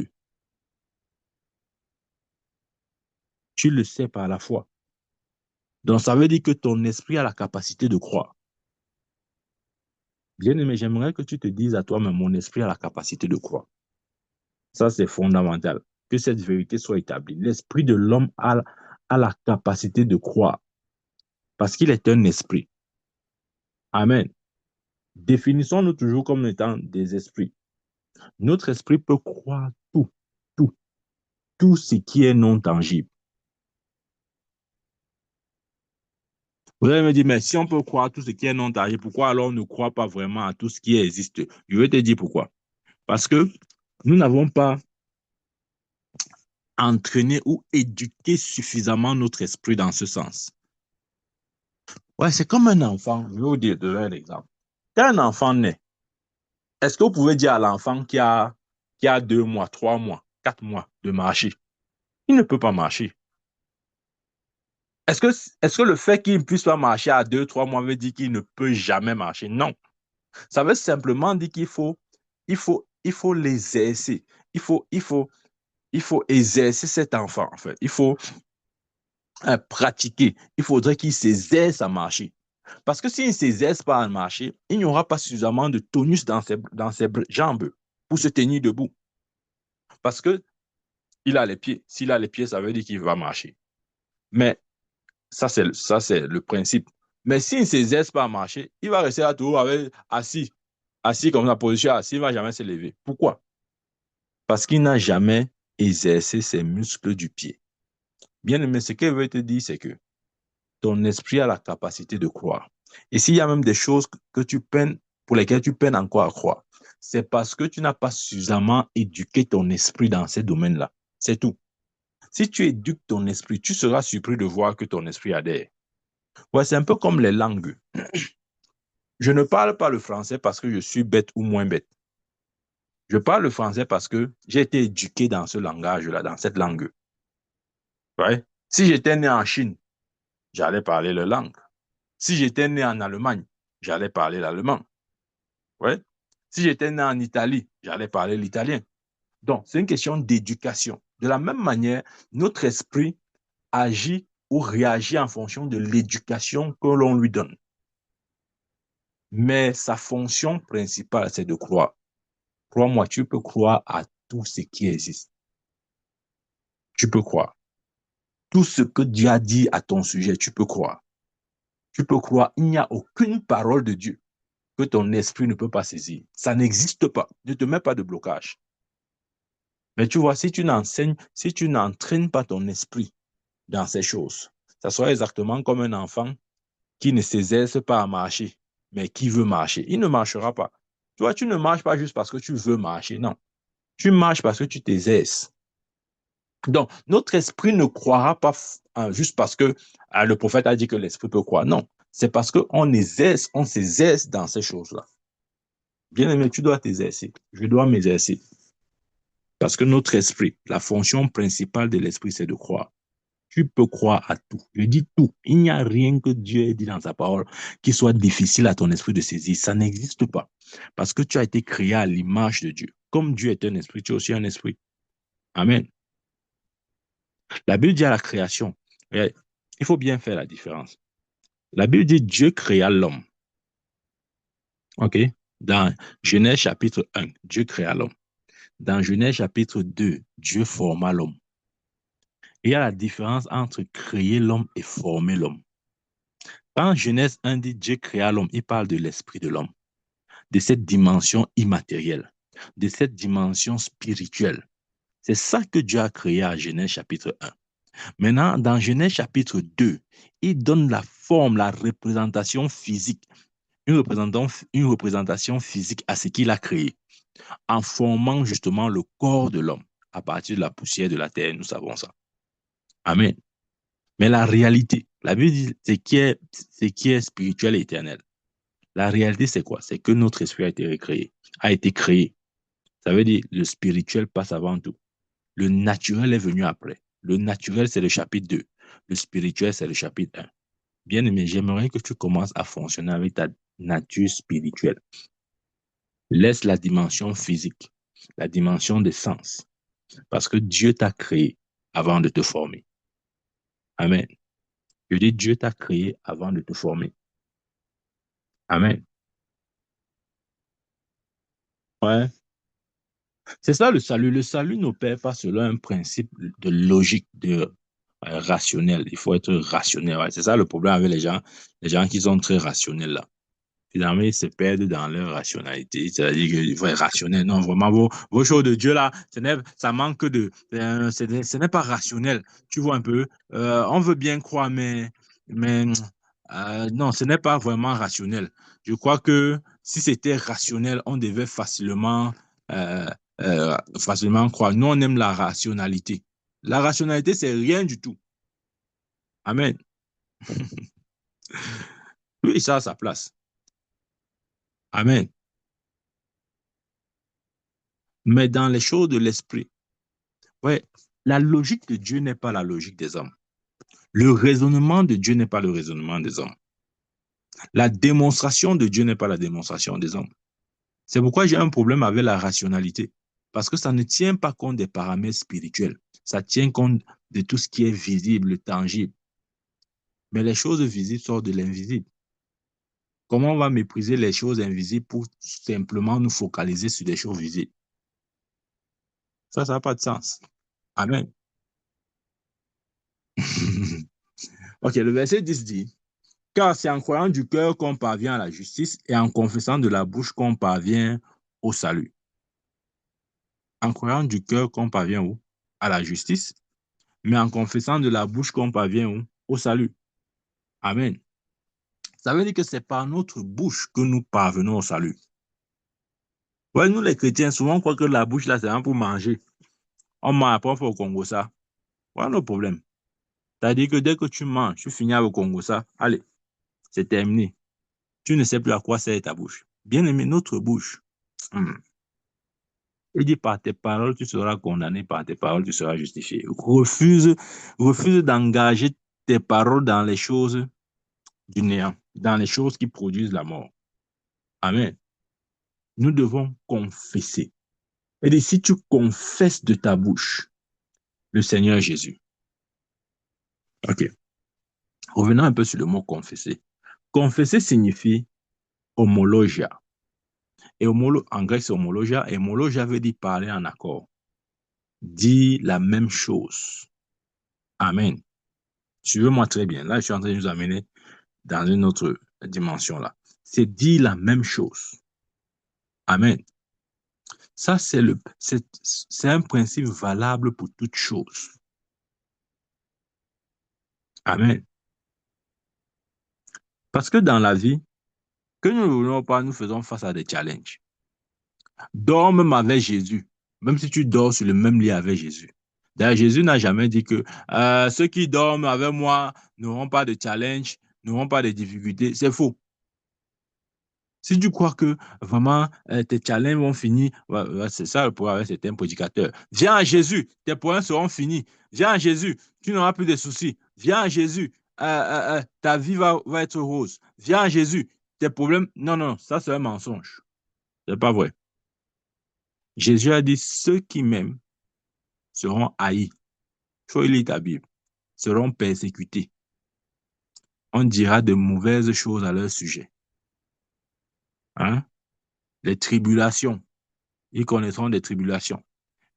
Tu le sais par la foi. Donc, ça veut dire que ton esprit a la capacité de croire. Bien aimé, j'aimerais que tu te dises à toi-même, mon esprit a la capacité de croire. Ça, c'est fondamental. Que cette vérité soit établie. L'esprit de l'homme a la capacité de croire parce qu'il est un esprit. Amen. Définissons-nous toujours comme étant des esprits. Notre esprit peut croire tout, tout, tout ce qui est non tangible. Vous allez me dire, mais si on peut croire tout ce qui est non tangible, pourquoi alors on ne croit pas vraiment à tout ce qui existe? Je vais te dire pourquoi. Parce que nous n'avons pas entraîné ou éduqué suffisamment notre esprit dans ce sens. Ouais, c'est comme un enfant. Je vais vous donner un exemple. Quand un enfant naît, est-ce que vous pouvez dire à l'enfant qui a 2 mois, 3 mois, 4 mois de marcher, il ne peut pas marcher. Est-ce que le fait qu'il ne puisse pas marcher à 2, 3 mois veut dire qu'il ne peut jamais marcher? Non. Ça veut simplement dire il faut l'exercer. Il faut, il faut, il faut exercer cet enfant, en fait. Il faut pratiquer. Il faudrait qu'il s'exerce à marcher. Parce que s'il ne s'exerce pas à marcher, il n'y aura pas suffisamment de tonus dans ses jambes pour se tenir debout. Parce qu'il a les pieds. S'il a les pieds, ça veut dire qu'il va marcher. Mais ça, c'est le principe. Mais s'il ne s'exerce pas à marcher, il va rester là toujours assis. Assis comme la position assis, il ne va jamais se lever. Pourquoi? Parce qu'il n'a jamais exercé ses muscles du pied. Bien aimé, ce que je veux te dire, c'est que ton esprit a la capacité de croire. Et s'il y a même des choses que tu peines, pour lesquelles tu peines encore à croire, c'est parce que tu n'as pas suffisamment éduqué ton esprit dans ces domaines-là. C'est tout. Si tu éduques ton esprit, tu seras surpris de voir que ton esprit adhère. Ouais, c'est un peu comme les langues. Je ne parle pas le français parce que je suis bête ou moins bête. Je parle le français parce que j'ai été éduqué dans ce langage-là, dans cette langue. Ouais. Si j'étais né en Chine, j'allais parler la langue. Si j'étais né en Allemagne, j'allais parler l'allemand. Ouais. Si j'étais né en Italie, j'allais parler l'italien. Donc, c'est une question d'éducation. De la même manière, notre esprit agit ou réagir en fonction de l'éducation que l'on lui donne. Mais sa fonction principale, c'est de croire. Crois-moi, tu peux croire à tout ce qui existe. Tu peux croire. Tout ce que Dieu a dit à ton sujet, tu peux croire. Tu peux croire. Il n'y a aucune parole de Dieu que ton esprit ne peut pas saisir. Ça n'existe pas. Ne te mets pas de blocage. Mais tu vois, si tu n'entraînes pas ton esprit dans ces choses, ça sera exactement comme un enfant qui ne s'exerce pas à marcher, mais qui veut marcher. Il ne marchera pas. Tu vois, tu ne marches pas juste parce que tu veux marcher, non. Tu marches parce que tu t'exerces. Donc, notre esprit ne croira pas juste parce que le prophète a dit que l'esprit peut croire. Non, c'est parce qu'on s'exerce dans ces choses-là. Bien aimé, tu dois t'exercer. Je dois m'exercer. Parce que notre esprit, la fonction principale de l'esprit, c'est de croire. Tu peux croire à tout. Je dis tout. Il n'y a rien que Dieu ait dit dans sa parole qui soit difficile à ton esprit de saisir. Ça n'existe pas. Parce que tu as été créé à l'image de Dieu. Comme Dieu est un esprit, tu es aussi un esprit. Amen. La Bible dit à la création, il faut bien faire la différence. La Bible dit Dieu créa l'homme. OK? Dans Genèse chapitre 1, Dieu créa l'homme. Dans Genèse chapitre 2, Dieu forma l'homme. Il y a la différence entre créer l'homme et former l'homme. Quand Genèse 1 dit Dieu créa l'homme, il parle de l'esprit de l'homme, de cette dimension immatérielle, de cette dimension spirituelle. C'est ça que Dieu a créé à Genèse chapitre 1. Maintenant, dans Genèse chapitre 2, il donne la forme, la représentation physique, une représentation physique à ce qu'il a créé, en formant justement le corps de l'homme à partir de la poussière de la terre, nous savons ça. Amen. Mais la réalité, la Bible dit ce qui est spirituel et éternel. La réalité, c'est quoi? C'est que notre esprit a été créé. Ça veut dire le spirituel passe avant tout. Le naturel est venu après. Le naturel, c'est le chapitre 2. Le spirituel, c'est le chapitre 1. Bien aimé, j'aimerais que tu commences à fonctionner avec ta nature spirituelle. Laisse la dimension physique, la dimension des sens, parce que Dieu t'a créé avant de te former. Amen. Je dis Dieu t'a créé avant de te former. Amen. Ouais. C'est ça le salut. Le salut n'opère pas selon un principe de logique, de rationnel. Il faut être rationnel. Ouais. C'est ça le problème avec les gens qui sont très rationnels là. Finalement, ils se perdent dans leur rationalité. C'est-à-dire qu'il faut être rationnel. Non, vraiment, vos choses de Dieu là, ça manque ce n'est pas rationnel. Tu vois un peu, on veut bien croire, mais non, ce n'est pas vraiment rationnel. Je crois que si c'était rationnel, on devait euh, facilement croire. Nous, on aime la rationalité. La rationalité, c'est rien du tout. Amen. Oui, ça a sa place. Amen. Mais dans les choses de l'esprit, ouais, la logique de Dieu n'est pas la logique des hommes. Le raisonnement de Dieu n'est pas le raisonnement des hommes. La démonstration de Dieu n'est pas la démonstration des hommes. C'est pourquoi j'ai un problème avec la rationalité. Parce que ça ne tient pas compte des paramètres spirituels. Ça tient compte de tout ce qui est visible, tangible. Mais les choses visibles sortent de l'invisible. Comment on va mépriser les choses invisibles pour simplement nous focaliser sur des choses visibles? Ça n'a pas de sens. Amen. Ok, le verset 10 dit, car c'est en croyant du cœur qu'on parvient à la justice et en confessant de la bouche qu'on parvient au salut. En croyant du cœur qu'on parvient où? À la justice, mais en confessant de la bouche qu'on parvient où? Au salut. Amen. Ça veut dire que c'est par notre bouche que nous parvenons au salut. Ouais, nous les chrétiens, souvent on croit que la bouche là, c'est un pour manger. On mange après, on fait au Congo ça. Voilà le problème. C'est-à-dire que dès que tu manges, tu finis avec au Congo ça. Allez, c'est terminé. Tu ne sais plus à quoi sert ta bouche. Bien aimé, notre bouche. Il dit par tes paroles, tu seras condamné, par tes paroles, tu seras justifié. Refuse d'engager tes paroles dans les choses du néant, dans les choses qui produisent la mort. Amen. Nous devons confesser. Et dit, si tu confesses de ta bouche le Seigneur Jésus, ok. Revenons un peu sur le mot confesser. Confesser signifie homologia. Et en grec, c'est homologia. Et homologia veut dire parler en accord. Dire la même chose. Amen. Suivez-moi très bien. Là, je suis en train de nous amener dans une autre dimension là. C'est dire la même chose. Amen. Ça, c'est un principe valable pour toute chose. Amen. Parce que dans la vie, que nous ne voulons pas, nous faisons face à des challenges. Dors même avec Jésus, même si tu dors sur le même lit avec Jésus. D'ailleurs, Jésus n'a jamais dit que ceux qui dorment avec moi n'auront pas de challenge, n'auront pas de difficultés. C'est faux. Si tu crois que vraiment tes challenges vont finir, c'est ça le problème avec certains prédicateurs. Viens à Jésus, tes problèmes seront finis. Viens à Jésus, tu n'auras plus de soucis. Viens à Jésus, ta vie va être rose. Viens à Jésus, tes problèmes. Non, non, ça c'est un mensonge. C'est pas vrai. Jésus a dit ceux qui m'aiment seront haïs. Il faut lire ta Bible. Seront persécutés. On dira de mauvaises choses à leur sujet. Hein? Les tribulations. Ils connaîtront des tribulations.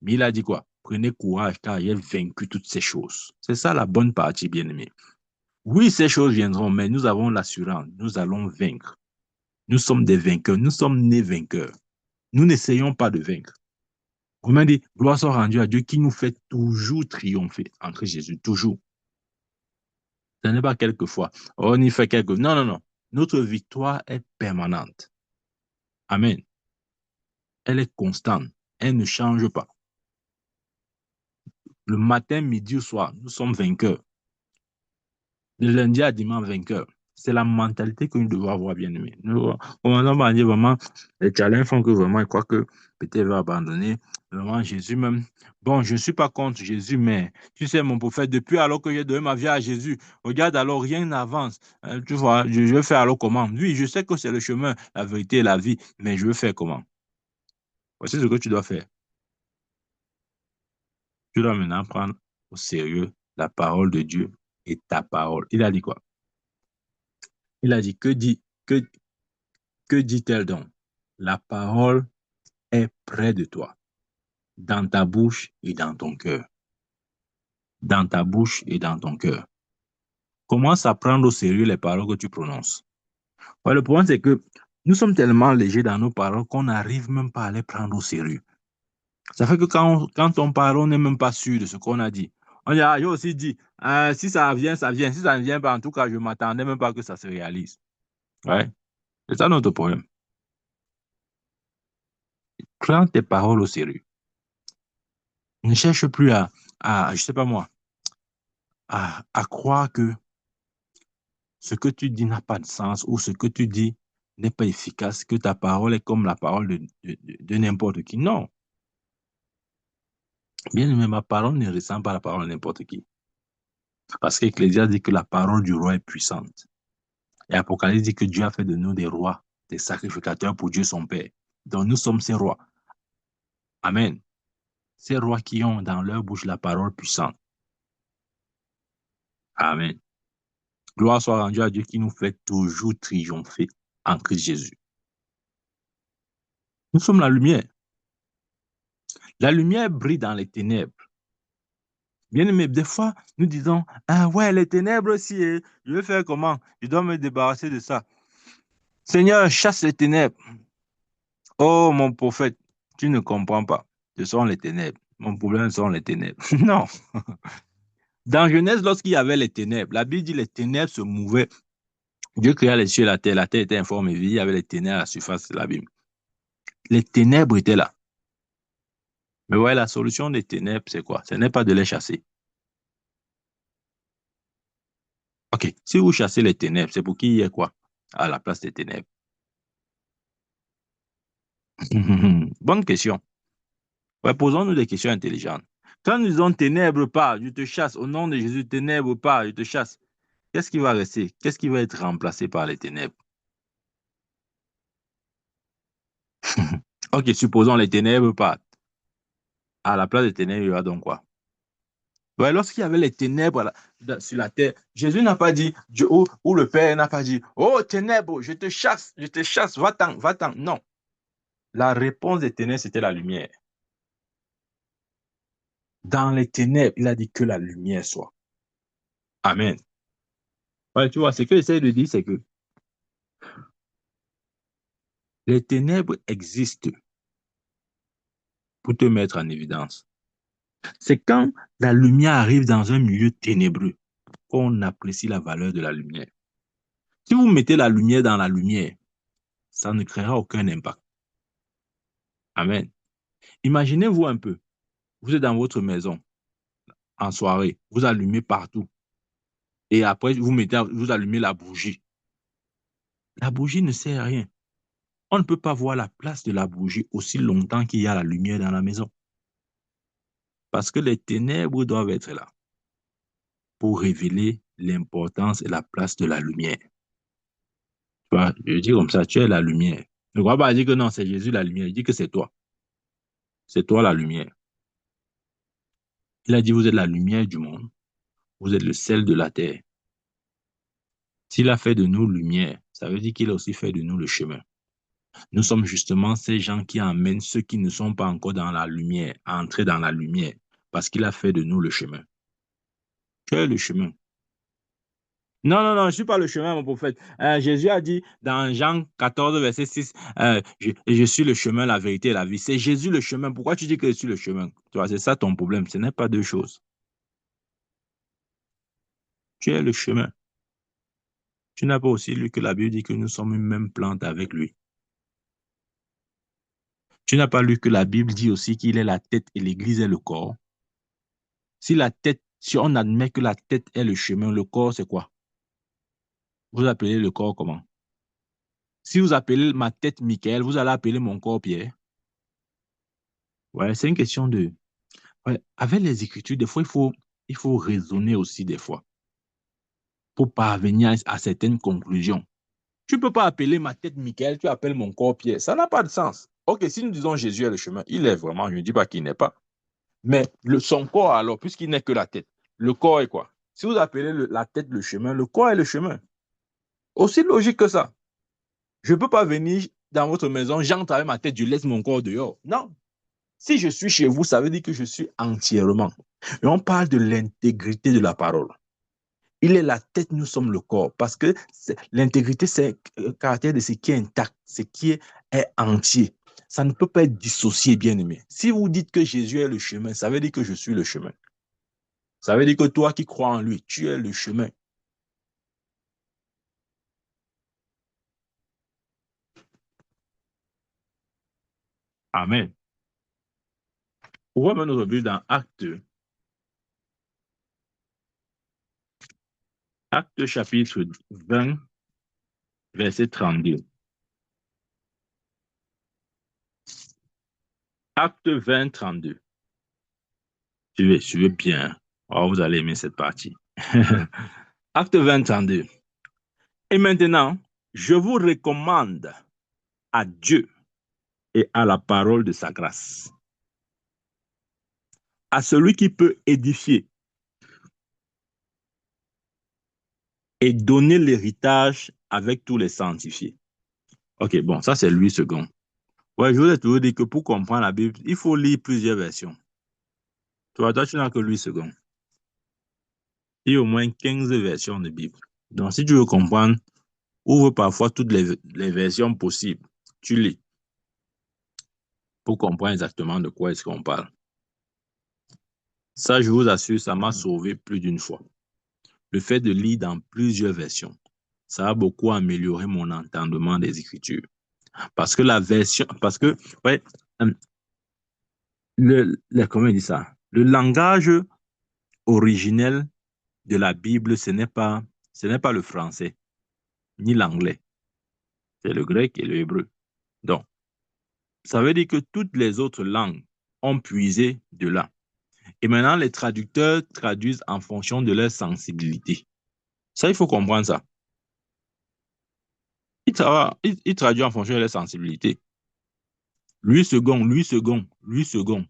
Mais il a dit quoi? Prenez courage car il a vaincu toutes ces choses. C'est ça la bonne partie, bien-aimé. Oui, ces choses viendront, mais nous avons l'assurance. Nous allons vaincre. Nous sommes des vainqueurs. Nous sommes nés vainqueurs. Nous n'essayons pas de vaincre. Comment dit, gloire soit rendue à Dieu qui nous fait toujours triompher en Christ Jésus. Toujours. Ce n'est pas quelquefois. On y fait quelques... Non, non, non. Notre victoire est permanente. Amen. Elle est constante. Elle ne change pas. Le matin, midi ou soir, nous sommes vainqueurs. De lundi à dimanche, vainqueur. C'est la mentalité que nous devons avoir, bien aimé. Nous commençons par dire vraiment, les challenges font que vraiment, ils croient que peut-être il va abandonner. Vraiment, Jésus même. Bon, je ne suis pas contre Jésus, mais tu sais, mon prophète, depuis alors que j'ai donné ma vie à Jésus, regarde alors, rien n'avance. Tu vois, je vais faire alors comment? Oui, je sais que c'est le chemin, la vérité et la vie, mais je veux faire comment? Voici ce que tu dois faire. Tu dois maintenant prendre au sérieux la parole de Dieu et ta parole. Il a dit quoi? Il a dit, que dit-elle donc? La parole est près de toi, dans ta bouche et dans ton cœur. Dans ta bouche et dans ton cœur. Commence à prendre au sérieux les paroles que tu prononces. Ouais, le problème, c'est que nous sommes tellement légers dans nos paroles qu'on n'arrive même pas à les prendre au sérieux. Ça fait que quand on parle, on n'est même pas sûr de ce qu'on a dit. On dit, ah, j'ai aussi dit, si ça vient, ça vient. Si ça ne vient pas, en tout cas, je ne m'attendais même pas que ça se réalise. Ouais, c'est ça notre problème. Prends tes paroles au sérieux. Ne cherche plus je sais pas moi, à croire que ce que tu dis n'a pas de sens ou ce que tu dis n'est pas efficace, que ta parole est comme la parole de n'importe qui. Non. Bien aimé, ma parole ne ressemble pas à la parole de n'importe qui. Parce qu'Ecclésiaste dit que la parole du roi est puissante. Et Apocalypse dit que Dieu a fait de nous des rois, des sacrificateurs pour Dieu son Père. Donc nous sommes ces rois. Amen. Ces rois qui ont dans leur bouche la parole puissante. Amen. Gloire soit rendue à Dieu qui nous fait toujours triompher en Christ Jésus. Nous sommes la lumière. La lumière brille dans les ténèbres. Bien aimé, des fois, nous disons, ah ouais, les ténèbres aussi, je vais faire comment? Je dois me débarrasser de ça. Seigneur, chasse les ténèbres. Oh, mon prophète, tu ne comprends pas. Ce sont les ténèbres. Mon problème sont les ténèbres. Non. Dans Genèse, lorsqu'il y avait les ténèbres, la Bible dit les ténèbres se mouvaient. Dieu créa les cieux et la terre. La terre était informe et vide. Il y avait les ténèbres à la surface de la Bible. Les ténèbres étaient là. Mais ouais, la solution des ténèbres, c'est quoi? Ce n'est pas de les chasser. OK. Si vous chassez les ténèbres, c'est pour qu'il y ait quoi à la place des ténèbres? Bonne question. Ouais, posons-nous des questions intelligentes. Quand nous disons ténèbres pas, je te chasse, au nom de Jésus, ténèbres pas, je te chasse, qu'est-ce qui va rester? Qu'est-ce qui va être remplacé par les ténèbres? OK, supposons les ténèbres pas. À la place des ténèbres, il y aura donc quoi? Ouais, lorsqu'il y avait les ténèbres sur la terre, Jésus n'a pas dit, Dieu, ou le Père n'a pas dit, oh ténèbres, je te chasse, va-t'en, va-t'en. Non, la réponse des ténèbres, c'était la lumière. Dans les ténèbres, il a dit que la lumière soit. Amen. Ouais, tu vois, ce que j'essaie de dire, c'est que les ténèbres existent pour te mettre en évidence. C'est quand la lumière arrive dans un milieu ténébreux qu'on apprécie la valeur de la lumière. Si vous mettez la lumière dans la lumière, ça ne créera aucun impact. Amen. Imaginez-vous un peu, vous êtes dans votre maison en soirée, vous allumez partout et après vous allumez la bougie. La bougie ne sert à rien. On ne peut pas voir la place de la bougie aussi longtemps qu'il y a la lumière dans la maison. Parce que les ténèbres doivent être là pour révéler l'importance et la place de la lumière. Tu vois, je dis comme ça, tu es la lumière. Ne crois pas dire que non, c'est Jésus la lumière. Il dit que c'est toi. C'est toi la lumière. Il a dit, vous êtes la lumière du monde. Vous êtes le sel de la terre. S'il a fait de nous lumière, ça veut dire qu'il a aussi fait de nous le chemin. Nous sommes justement ces gens qui emmènent ceux qui ne sont pas encore dans la lumière à entrer dans la lumière parce qu'il a fait de nous le chemin. Tu es le chemin. Non, non, non, je ne suis pas le chemin, mon prophète. Jésus a dit dans Jean 14, verset 6, je suis le chemin, la vérité et la vie. C'est Jésus le chemin. Pourquoi tu dis que je suis le chemin? Tu vois, c'est ça ton problème. Ce n'est pas deux choses. Tu es le chemin. Tu n'as pas aussi lu que la Bible dit que nous sommes une même plante avec lui. Tu n'as pas lu que la Bible dit aussi qu'il est la tête et l'Église est le corps. Si on admet que la tête est le chemin, le corps, c'est quoi? Vous appelez le corps comment? Si vous appelez ma tête Michael, vous allez appeler mon corps Pierre. Ouais, c'est une question de... Ouais, avec les Écritures, des fois, il faut raisonner aussi des fois pour parvenir à certaines conclusions. Tu ne peux pas appeler ma tête Michael, tu appelles mon corps Pierre. Ça n'a pas de sens. Ok, si nous disons Jésus est le chemin, il est vraiment, je ne dis pas qu'il n'est pas. Mais son corps, alors, puisqu'il n'est que la tête, le corps est quoi? Si vous appelez la tête le chemin, le corps est le chemin. Aussi logique que ça. Je ne peux pas venir dans votre maison, j'entre avec ma tête, je laisse mon corps dehors. Non. Si je suis chez vous, ça veut dire que je suis entièrement. Et on parle de l'intégrité de la parole. Il est la tête, nous sommes le corps. Parce que l'intégrité, c'est le caractère de ce qui est intact, ce qui est entier. Ça ne peut pas être dissocié, bien aimé. Si vous dites que Jésus est le chemin, ça veut dire que je suis le chemin. Ça veut dire que toi qui crois en lui, tu es le chemin. Amen. Ouvrons notre Bible dans Actes chapitre 20, verset 32. Acte 20, 32. Suivez bien. Oh, vous allez aimer cette partie. Acte 20, 32. Et maintenant, je vous recommande à Dieu et à la parole de sa grâce, à celui qui peut édifier et donner l'héritage avec tous les sanctifiés. Ok, bon, ça c'est Louis II. Ouais, je vous ai toujours dit que pour comprendre la Bible, il faut lire plusieurs versions. Toi, tu n'as que Louis II. Il y a au moins 15 versions de Bible. Donc, si tu veux comprendre, ouvre parfois toutes les versions possibles. Tu lis pour comprendre exactement de quoi est-ce qu'on parle. Ça, je vous assure, ça m'a sauvé plus d'une fois. Le fait de lire dans plusieurs versions, ça a beaucoup amélioré mon entendement des Écritures. Parce que, ouais, euh, comment on dit ça? Le langage originel de la Bible, ce n'est pas le français, ni l'anglais. C'est le grec et le hébreu. Donc, ça veut dire que toutes les autres langues ont puisé de là. Et maintenant, les traducteurs traduisent en fonction de leur sensibilité. Ça, il faut comprendre ça. Ils traduisent en fonction de leur sensibilité. Louis second, Louis second, Louis second.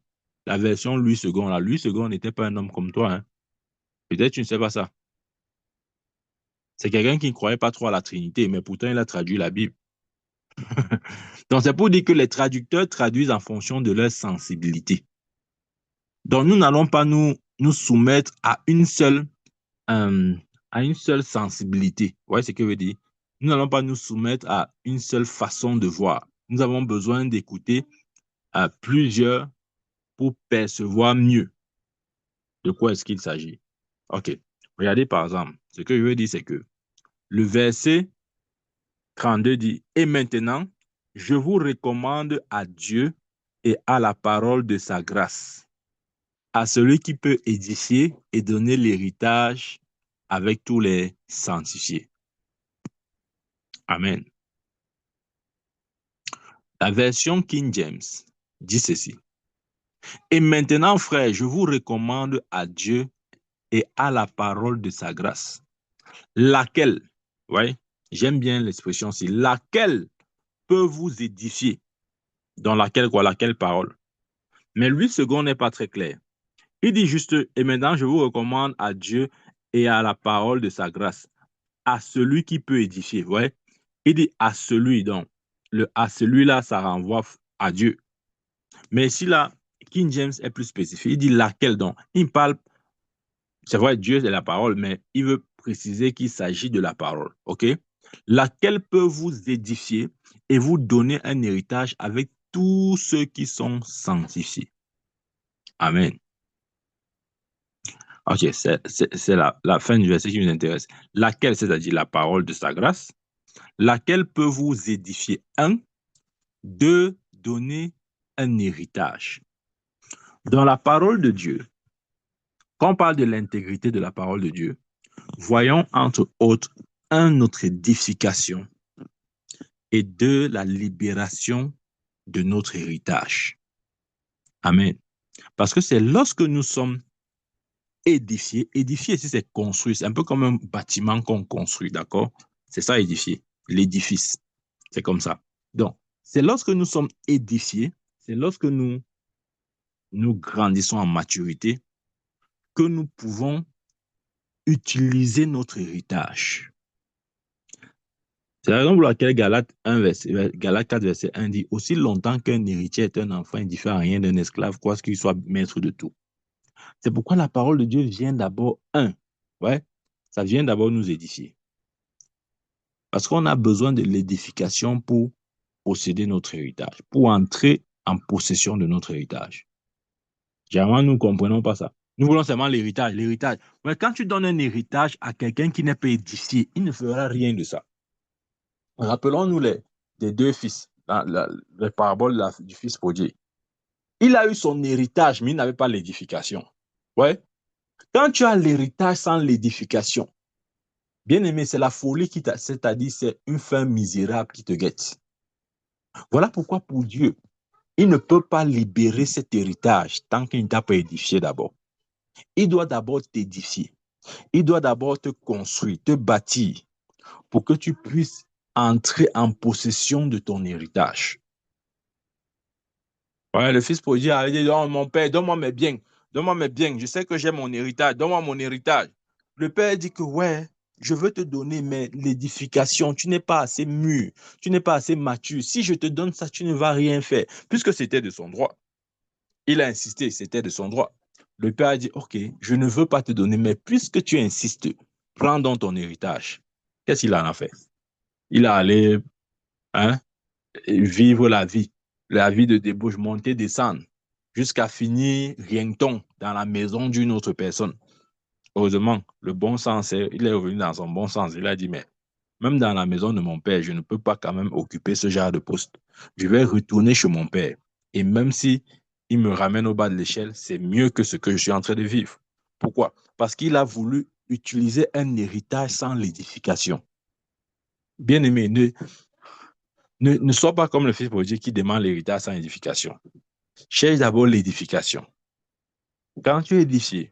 La version Louis second, là, Louis second n'était pas un homme comme toi. Hein. Peut-être tu ne sais pas ça. C'est quelqu'un qui ne croyait pas trop à la Trinité, mais pourtant il a traduit la Bible. Donc c'est pour dire que les traducteurs traduisent en fonction de leur sensibilité. Donc nous n'allons pas nous soumettre euh, à une seule sensibilité. Vous voyez ce que je veux dire? Nous n'allons pas nous soumettre à une seule façon de voir. Nous avons besoin d'écouter à plusieurs pour percevoir mieux de quoi est-ce qu'il s'agit. OK. Regardez par exemple, ce que je veux dire, c'est que le verset 32 dit, et maintenant, je vous recommande à Dieu et à la parole de sa grâce, à celui qui peut édifier et donner l'héritage avec tous les sanctifiés. Amen. La version King James dit ceci. Et maintenant, frères, je vous recommande à Dieu et à la parole de sa grâce, laquelle, ouais, j'aime bien l'expression aussi, laquelle peut vous édifier. Dans laquelle, quoi, laquelle parole? Mais lui, second n'est pas très clair. Il dit juste, et maintenant, je vous recommande à Dieu et à la parole de sa grâce, à celui qui peut édifier. Ouais. Il dit à celui, donc, le à celui-là, ça renvoie à Dieu. Mais ici, là, King James est plus spécifique. Il dit laquelle, donc. Il parle, c'est vrai, Dieu est la parole, mais il veut préciser qu'il s'agit de la parole. OK? Laquelle peut vous édifier et vous donner un héritage avec tous ceux qui sont sanctifiés. Amen. OK, c'est la fin du verset qui nous intéresse. Laquelle, c'est-à-dire la parole de sa grâce, laquelle peut vous édifier, un, deux, donner un héritage. Dans la parole de Dieu, quand on parle de l'intégrité de la parole de Dieu, voyons entre autres, un, notre édification et deux, la libération de notre héritage. Amen. Parce que c'est lorsque nous sommes édifiés, édifier ici c'est construire, c'est un peu comme un bâtiment qu'on construit, d'accord? C'est ça édifier, l'édifice, c'est comme ça. Donc, c'est lorsque nous sommes édifiés, c'est lorsque nous grandissons en maturité que nous pouvons utiliser notre héritage. C'est la raison pour laquelle Galates 4, verset 1 dit, aussi longtemps qu'un héritier est un enfant, il ne diffère rien d'un esclave, quoi qu'il soit maître de tout. C'est pourquoi la parole de Dieu vient d'abord, ouais, ça vient d'abord nous édifier. Parce qu'on a besoin de l'édification pour posséder notre héritage, pour entrer en possession de notre héritage. Généralement, nous ne comprenons pas ça. Nous voulons seulement l'héritage, l'héritage. Mais quand tu donnes un héritage à quelqu'un qui n'est pas édifié, il ne fera rien de ça. Rappelons-nous les deux fils, la parabole du fils prodigue. Il a eu son héritage, mais il n'avait pas l'édification. Ouais. Quand tu as l'héritage sans l'édification, bien aimé, c'est la folie qui t'a, c'est-à-dire c'est une fin misérable qui te guette. Voilà pourquoi pour Dieu, il ne peut pas libérer cet héritage tant qu'il ne t'a pas édifié d'abord. Il doit d'abord t'édifier. Il doit d'abord te construire, te bâtir pour que tu puisses entrer en possession de ton héritage. Ouais, le fils prodigue a dit, oh, mon père, donne-moi mes biens. Donne-moi mes biens. Je sais que j'ai mon héritage. Donne-moi mon héritage. Le père dit que ouais, je veux te donner, mais l'édification, tu n'es pas assez mûr, tu n'es pas assez mature. Si je te donne ça, tu ne vas rien faire, puisque c'était de son droit. Il a insisté, c'était de son droit. Le père a dit, OK, je ne veux pas te donner, mais puisque tu insistes, prends donc ton héritage. Qu'est-ce qu'il en a fait? Il a allé vivre la vie de débauche, monter, descendre, jusqu'à finir rien ton dans la maison d'une autre personne. Heureusement, le bon sens, il est revenu dans son bon sens. Il a dit, mais même dans la maison de mon père, je ne peux pas quand même occuper ce genre de poste. Je vais retourner chez mon père. Et même si il me ramène au bas de l'échelle, c'est mieux que ce que je suis en train de vivre. Pourquoi? Parce qu'il a voulu utiliser un héritage sans l'édification. Bien aimé, ne sois pas comme le fils prodigue qui demande l'héritage sans édification. Cherche d'abord l'édification. Quand tu es édifié,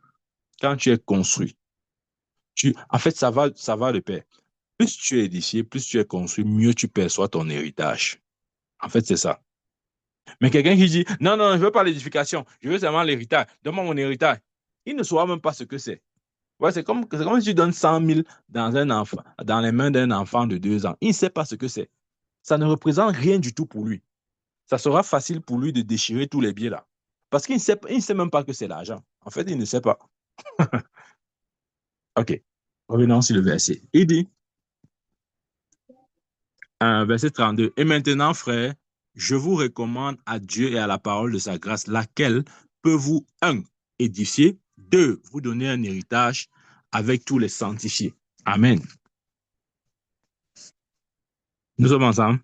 quand tu es construit, en fait, ça va de pair. Plus tu es édifié, plus tu es construit, mieux tu perçois ton héritage. En fait, c'est ça. Mais quelqu'un qui dit, non, je ne veux pas l'édification, je veux seulement l'héritage, donne-moi mon héritage. Il ne saura même pas ce que c'est. Ouais, c'est comme si tu donnes 100 000 dans un enfant, dans les mains d'un enfant de 2 ans. Il ne sait pas ce que c'est. Ça ne représente rien du tout pour lui. Ça sera facile pour lui de déchirer tous les billets là. Parce qu'il ne sait même pas que c'est l'argent. En fait, il ne sait pas. OK. Revenons sur le verset. Il dit, verset 32. Et maintenant, frère, je vous recommande à Dieu et à la parole de sa grâce, laquelle peut vous, un, édifier, deux, vous donner un héritage avec tous les sanctifiés. Amen. Nous sommes ensemble.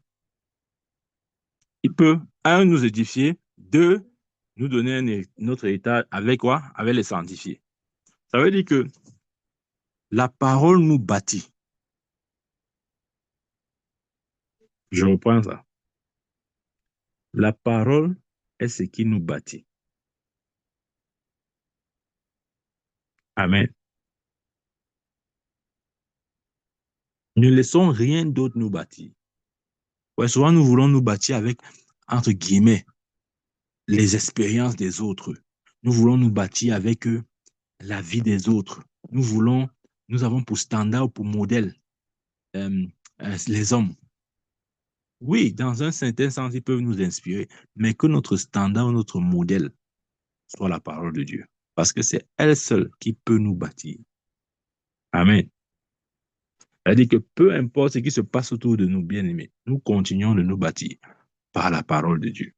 Il peut, un, nous édifier, deux, nous donner notre héritage avec quoi? Avec les sanctifiés. Ça veut dire que la parole nous bâtit. Je reprends ça. La parole est ce qui nous bâtit. Amen. Ne laissons rien d'autre nous bâtir. Ouais, souvent, nous voulons nous bâtir avec, entre guillemets, les expériences des autres. Nous voulons nous bâtir avec la vie des autres. Nous avons pour standard, pour modèle, euh, les hommes. Oui, dans un certain sens, ils peuvent nous inspirer, mais que notre standard, notre modèle soit la parole de Dieu. Parce que c'est elle seule qui peut nous bâtir. Amen. C'est-à-dire que peu importe ce qui se passe autour de nous, bien-aimés, nous continuons de nous bâtir par la parole de Dieu.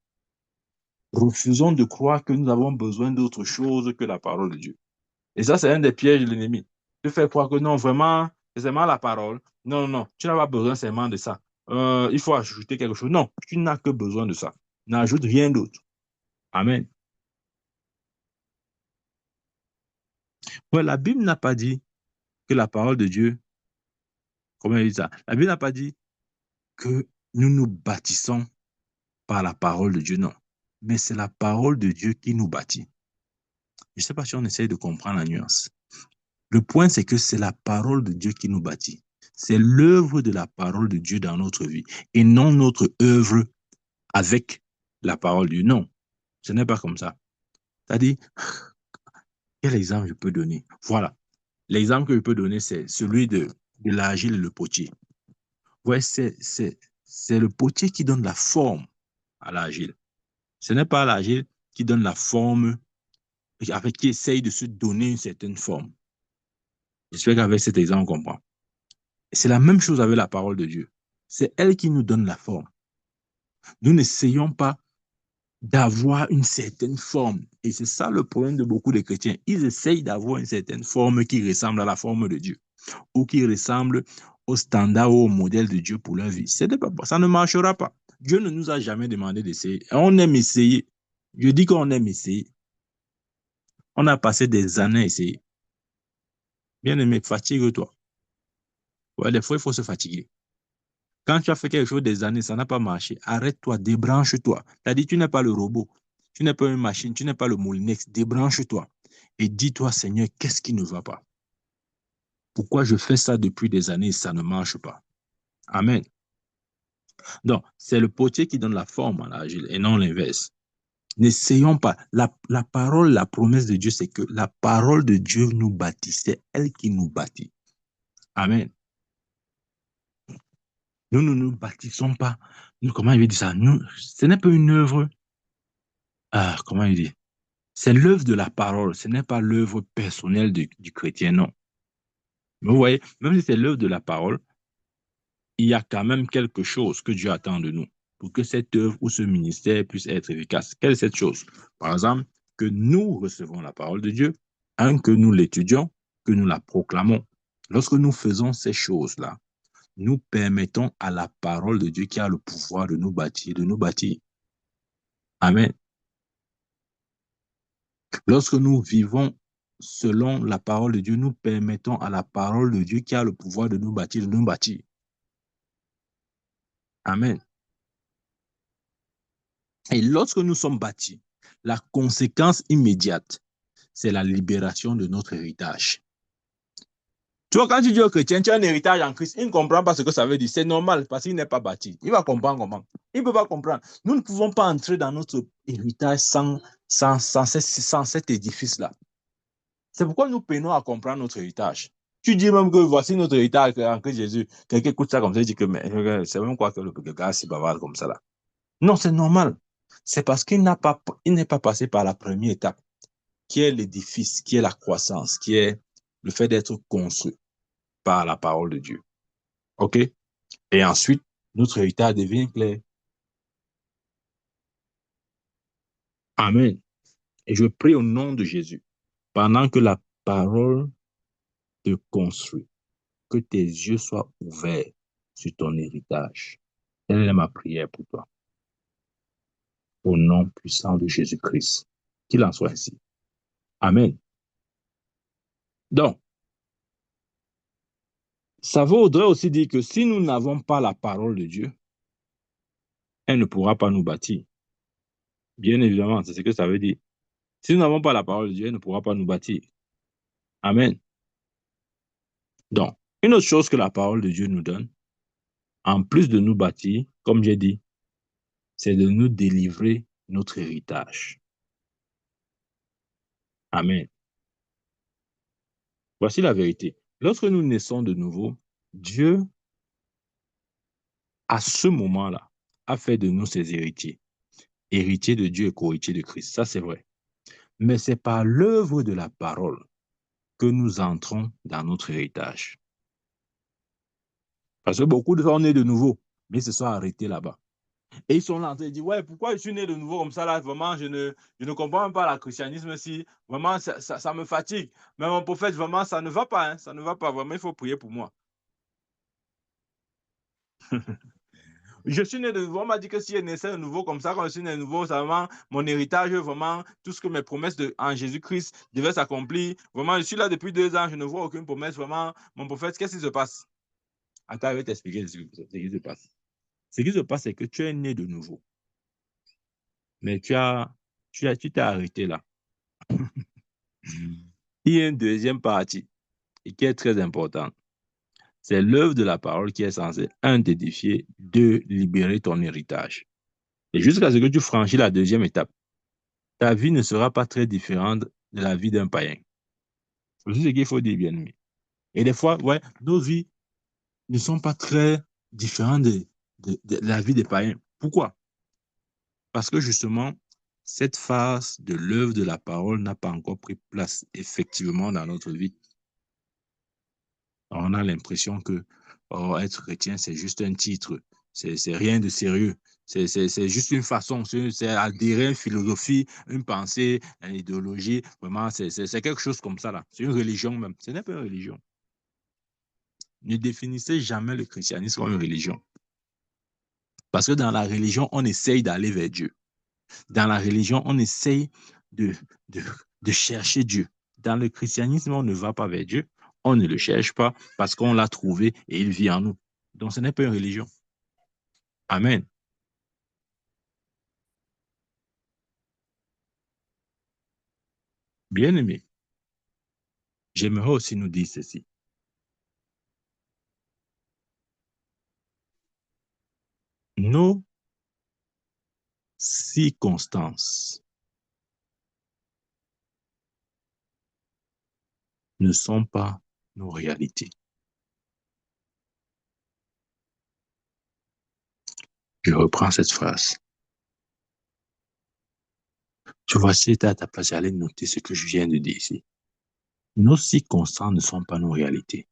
Refusons de croire que nous avons besoin d'autre chose que la parole de Dieu. Et ça, c'est un des pièges de l'ennemi. De faire croire que non, vraiment, c'est seulement la parole. Non, non, non, tu n'as pas besoin seulement de ça. Il faut ajouter quelque chose. Non, tu n'as que besoin de ça. N'ajoute rien d'autre. Amen. Ouais, la Bible n'a pas dit que la parole de Dieu, comment il dit ça? La Bible n'a pas dit que nous nous bâtissons par la parole de Dieu, non. Mais c'est la parole de Dieu qui nous bâtit. Je ne sais pas si on essaye de comprendre la nuance. Le point, c'est que c'est la parole de Dieu qui nous bâtit. C'est l'œuvre de la parole de Dieu dans notre vie et non notre œuvre avec la parole de Dieu. Non, ce n'est pas comme ça. C'est-à-dire, quel exemple je peux donner? Voilà. L'exemple que je peux donner, c'est celui de l'argile et le potier. Ouais, c'est le potier qui donne la forme à l'argile. Ce n'est pas l'argile qui donne la forme, avec qui essaye de se donner une certaine forme. J'espère qu'avec cet exemple, on comprend. C'est la même chose avec la parole de Dieu. C'est elle qui nous donne la forme. Nous n'essayons pas d'avoir une certaine forme. Et c'est ça le problème de beaucoup de chrétiens. Ils essayent d'avoir une certaine forme qui ressemble à la forme de Dieu ou qui ressemble au standard ou au modèle de Dieu pour leur vie. Ça ne marchera pas. Dieu ne nous a jamais demandé d'essayer. On aime essayer. Je dis qu'on aime essayer. On a passé des années à essayer. Bien aimé, fatigue-toi. Ouais, des fois, il faut se fatiguer. Quand tu as fait quelque chose des années, ça n'a pas marché. Arrête-toi, débranche-toi. C'est-à-dire, tu n'es pas le robot. Tu n'es pas une machine. Tu n'es pas le moulinex. Débranche-toi. Et dis-toi, Seigneur, qu'est-ce qui ne va pas? Pourquoi je fais ça depuis des années et ça ne marche pas? Amen. Donc, c'est le potier qui donne la forme à l'argile et non l'inverse. N'essayons pas. La parole, la promesse de Dieu, c'est que la parole de Dieu nous bâtit. C'est elle qui nous bâtit. Amen. Nous ne nous bâtissons pas. Nous, comment il dit ça? Nous, ce n'est pas une œuvre. Ah, comment il dit? C'est l'œuvre de la parole. Ce n'est pas l'œuvre personnelle du chrétien, non. Mais vous voyez, même si c'est l'œuvre de la parole, il y a quand même quelque chose que Dieu attend de nous pour que cette œuvre ou ce ministère puisse être efficace. Quelle est cette chose? Par exemple, que nous recevons la parole de Dieu, que nous l'étudions, que nous la proclamons. Lorsque nous faisons ces choses-là, nous permettons à la parole de Dieu qui a le pouvoir de nous bâtir, de nous bâtir. Amen. Lorsque nous vivons selon la parole de Dieu, nous permettons à la parole de Dieu qui a le pouvoir de nous bâtir, de nous bâtir. Amen. Et lorsque nous sommes bâtis, la conséquence immédiate, c'est la libération de notre héritage. Tu vois, quand tu dis au chrétien, tu as un héritage en Christ, il ne comprend pas ce que ça veut dire. C'est normal parce qu'il n'est pas bâti. Il va comprendre comment. Il ne peut pas comprendre. Nous ne pouvons pas entrer dans notre héritage sans cet édifice-là. C'est pourquoi nous peinons à comprendre notre héritage. Tu dis même que voici notre héritage en Christ Jésus. Quelqu'un écoute ça comme ça, il dit que c'est même quoi que le gars si bavard comme ça là. Non, c'est normal. C'est parce il n'est pas passé par la première étape, qui est l'édifice, qui est la croissance, qui est le fait d'être construit par la parole de Dieu. OK? Et ensuite, notre héritage devient clair. Amen. Et je prie au nom de Jésus, pendant que la parole te construit, que tes yeux soient ouverts sur ton héritage. Telle est ma prière pour toi. Au nom puissant de Jésus-Christ. Qu'il en soit ainsi. Amen. Donc, ça vaudrait aussi dire que si nous n'avons pas la parole de Dieu, elle ne pourra pas nous bâtir. Bien évidemment, c'est ce que ça veut dire. Si nous n'avons pas la parole de Dieu, elle ne pourra pas nous bâtir. Amen. Donc, une autre chose que la parole de Dieu nous donne, en plus de nous bâtir, comme j'ai dit, c'est de nous délivrer notre héritage. Amen. Voici la vérité. Lorsque nous naissons de nouveau, Dieu, à ce moment-là, a fait de nous ses héritiers. Héritiers de Dieu et co-héritiers de Christ. Ça, c'est vrai. Mais c'est par l'œuvre de la parole que nous entrons dans notre héritage. Parce que beaucoup de gens sont nés de nouveau, mais ils se sont arrêtés là-bas. Et ils sont là en train de dire, ouais, pourquoi je suis né de nouveau comme ça, là, vraiment, je ne comprends même pas le christianisme si, vraiment, ça me fatigue. Mais mon prophète, vraiment, ça ne va pas, hein, ça ne va pas, vraiment, il faut prier pour moi. Je suis né de nouveau, on m'a dit que si je naissais de nouveau comme ça, quand je suis né de nouveau, ça vraiment, mon héritage, vraiment, tout ce que mes promesses en Jésus-Christ devaient s'accomplir. Vraiment, je suis là depuis 2 ans, je ne vois aucune promesse, vraiment, mon prophète, qu'est-ce qui se passe? Attends, je vais t'expliquer ce qui se passe. Ce qui se passe, c'est que tu es né de nouveau, mais tu t'es arrêté là. Il y a une deuxième partie et qui est très importante. C'est l'œuvre de la parole qui est censée, un, t'édifier, deux, libérer ton héritage. Et jusqu'à ce que tu franchis la deuxième étape, ta vie ne sera pas très différente de la vie d'un païen. C'est ce qu'il faut dire, bien aimé. Et des fois, ouais, nos vies ne sont pas très différentes de la vie des païens. Pourquoi? Parce que justement, cette phase de l'œuvre de la parole n'a pas encore pris place effectivement dans notre vie. On a l'impression que être chrétien, c'est juste un titre, c'est rien de sérieux. C'est juste une façon, c'est adhérer à une philosophie, une pensée, une idéologie. Vraiment, c'est quelque chose comme ça, là. C'est une religion même. Ce n'est pas une religion. Ne définissez jamais le christianisme comme une religion. Parce que dans la religion, on essaye d'aller vers Dieu. Dans la religion, on essaye de, de, de chercher Dieu. Dans le christianisme, on ne va pas vers Dieu. On ne le cherche pas parce qu'on l'a trouvé et il vit en nous. Donc, ce n'est pas une religion. Amen. Bien-aimé, j'aimerais aussi nous dire ceci. Nos circonstances ne sont pas nos réalités. Je reprends cette phrase. Tu vois, si tu à ta place, j'allais noter ce que je viens de dire ici. Nos circonstances ne sont pas nos réalités.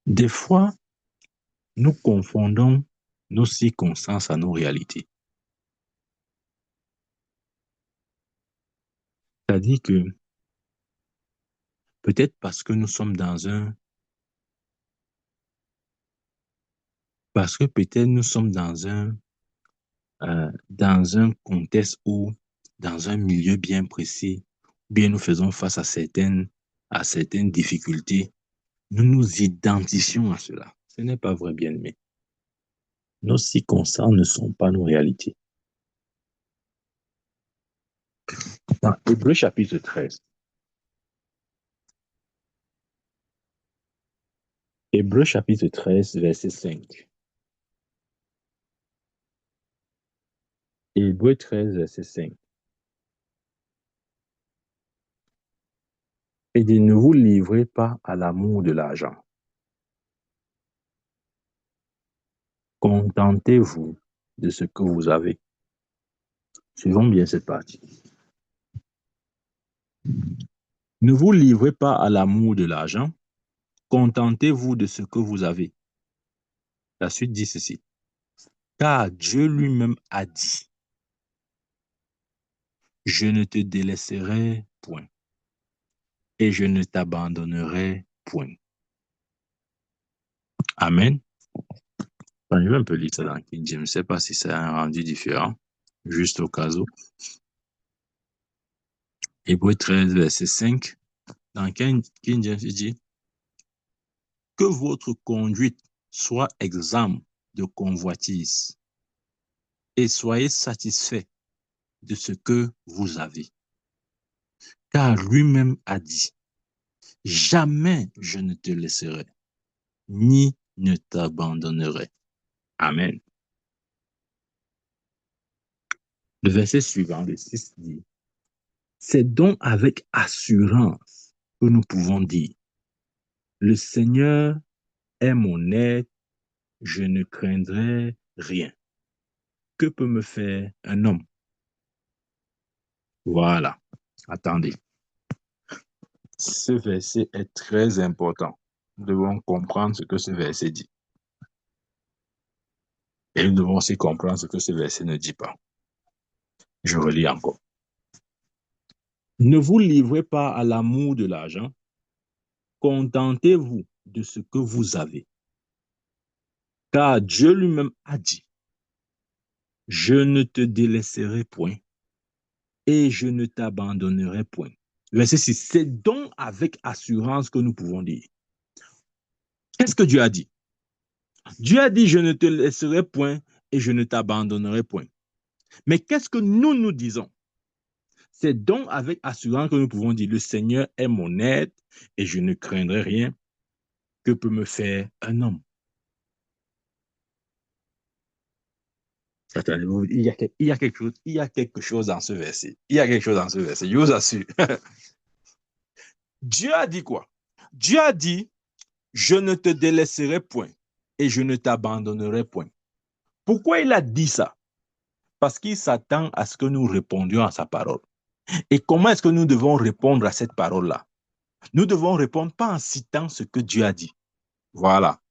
Des fois, nous confondons nos circonstances à nos réalités. C'est-à-dire que peut-être parce que peut-être nous sommes dans un contexte ou dans un milieu bien précis, bien nous faisons face à certaines difficultés, nous nous identifions à cela. Ce n'est pas vrai, bien-aimé. Nos circonstances ne sont pas nos réalités. Dans Hébreu chapitre 13, Hébreu chapitre 13, verset 5. Hébreu 13, verset 5. Et dit, ne vous livrez pas à l'amour de l'argent. Contentez-vous de ce que vous avez. Suivons bien cette partie. Ne vous livrez pas à l'amour de l'argent. Contentez-vous de ce que vous avez. La suite dit ceci. Car Dieu lui-même a dit, je ne te délaisserai point et je ne t'abandonnerai point. Amen. Bon, je vais un peu lire ça dans King James. Je ne sais pas si c'est un rendu différent, juste au cas où. Hébreux 13, verset 5. Dans King James, il dit que votre conduite soit exempte de convoitise et soyez satisfaits de ce que vous avez. Car lui-même a dit, jamais je ne te laisserai, ni ne t'abandonnerai. Amen. Le verset suivant, le 6 dit, c'est donc avec assurance que nous pouvons dire, le Seigneur est mon aide, je ne craindrai rien. Que peut me faire un homme? Voilà. Attendez. Ce verset est très important. Nous devons comprendre ce que ce verset dit. Et nous devons aussi comprendre ce que ce verset ne dit pas. Je relis encore. Ne vous livrez pas à l'amour de l'argent. Contentez-vous de ce que vous avez. Car Dieu lui-même a dit, je ne te délaisserai point et je ne t'abandonnerai point. Verset 6, c'est donc avec assurance que nous pouvons dire. Qu'est-ce que Dieu a dit? Dieu a dit, je ne te laisserai point et je ne t'abandonnerai point. Mais qu'est-ce que nous disons? C'est donc avec assurance que nous pouvons dire, le Seigneur est mon aide et je ne craindrai rien. Que peut me faire un homme? Attendez, il y a quelque chose dans ce verset. Il y a quelque chose dans ce verset, je vous assure. Dieu a dit quoi? Dieu a dit, je ne te délaisserai point et je ne t'abandonnerai point. Pourquoi il a dit ça? Parce qu'il s'attend à ce que nous répondions à sa parole. Et comment est-ce que nous devons répondre à cette parole-là? Nous devons répondre pas en citant ce que Dieu a dit. Voilà.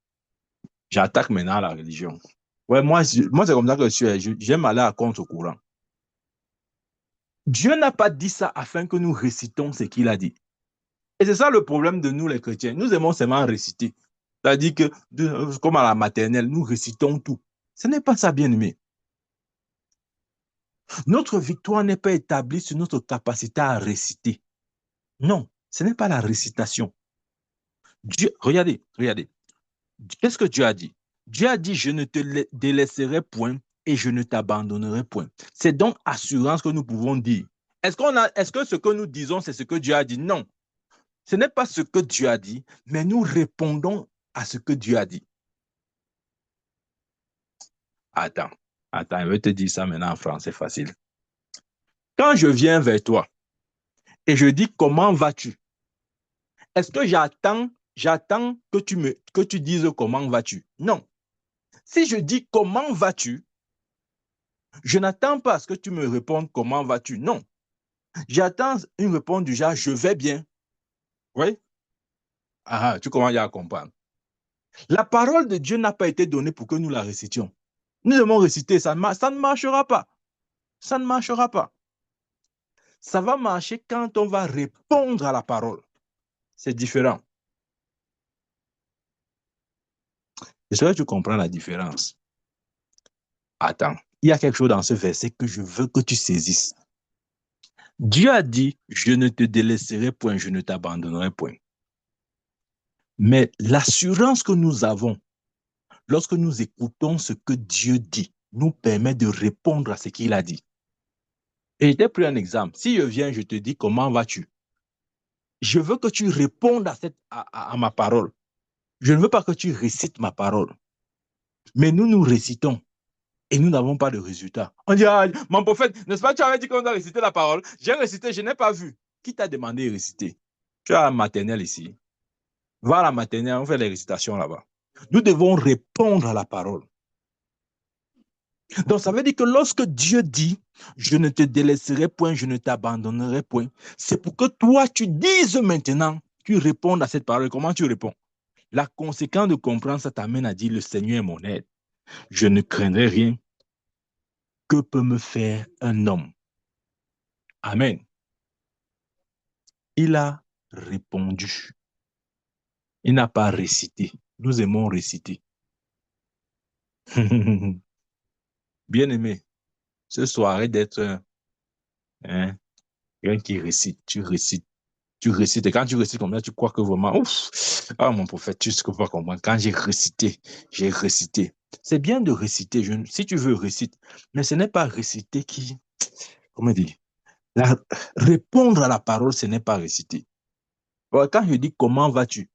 J'attaque maintenant la religion. Ouais, moi c'est comme ça que je suis. J'aime aller à contre-courant. Dieu n'a pas dit ça afin que nous récitons ce qu'il a dit. Et c'est ça le problème de nous les chrétiens. Nous aimons seulement réciter. C'est-à-dire que, comme à la maternelle, nous récitons tout. Ce n'est pas ça, bien-aimé. Notre victoire n'est pas établie sur notre capacité à réciter. Non, ce n'est pas la récitation. Dieu, regardez. Qu'est-ce que Dieu a dit? Dieu a dit, je ne te délaisserai point et je ne t'abandonnerai point. C'est donc assurance que nous pouvons dire. Est-ce que ce que nous disons, c'est ce que Dieu a dit? Non. Ce n'est pas ce que Dieu a dit, mais nous répondons à ce que Dieu a dit. Attends, je vais te dire ça maintenant en français facile. Quand je viens vers toi et je dis comment vas-tu, est-ce que j'attends que tu dises comment vas-tu? Non. Si je dis comment vas-tu, je n'attends pas à ce que tu me répondes comment vas-tu. Non. J'attends une réponse du genre je vais bien. Oui? Ah, tu commences à comprendre. La parole de Dieu n'a pas été donnée pour que nous la récitions. Nous devons réciter, ça ne marchera pas. Ça ne marchera pas. Ça va marcher quand on va répondre à la parole. C'est différent. J'espère que tu comprends la différence. Attends, il y a quelque chose dans ce verset que je veux que tu saisisses. Dieu a dit, je ne te délaisserai point, je ne t'abandonnerai point. Mais l'assurance que nous avons lorsque nous écoutons ce que Dieu dit, nous permet de répondre à ce qu'il a dit. Et je t'ai pris un exemple. Si je viens, je te dis, comment vas-tu? Je veux que tu répondes à ma parole. Je ne veux pas que tu récites ma parole. Mais nous récitons et nous n'avons pas de résultat. On dit, ah, mon prophète, n'est-ce pas, tu avais dit qu'on doit réciter la parole? J'ai récité, je n'ai pas vu. Qui t'a demandé de réciter? Tu as la maternelle ici. Va à la maternelle, on fait les récitations là-bas. Nous devons répondre à la parole. Donc, ça veut dire que lorsque Dieu dit, je ne te délaisserai point, je ne t'abandonnerai point, c'est pour que toi, tu dises maintenant, tu réponds à cette parole. Comment tu réponds? La conséquence de comprendre ça t'amène à dire, le Seigneur est mon aide. Je ne craindrai rien. Que peut me faire un homme? Amen. Il a répondu. Il n'a pas récité. Nous aimons réciter. Bien-aimé, ce soir, arrête d'être hein, quelqu'un qui récite. Tu récites. Tu récites. Et quand tu récites comme ça, tu crois que vraiment, ouf, ah mon prophète, tu sais pas comprendre. Quand j'ai récité, j'ai récité. C'est bien de réciter. Si tu veux, récite. Mais ce n'est pas réciter qui, comment dire, la, répondre à la parole, ce n'est pas réciter. Alors, quand je dis comment vas-tu,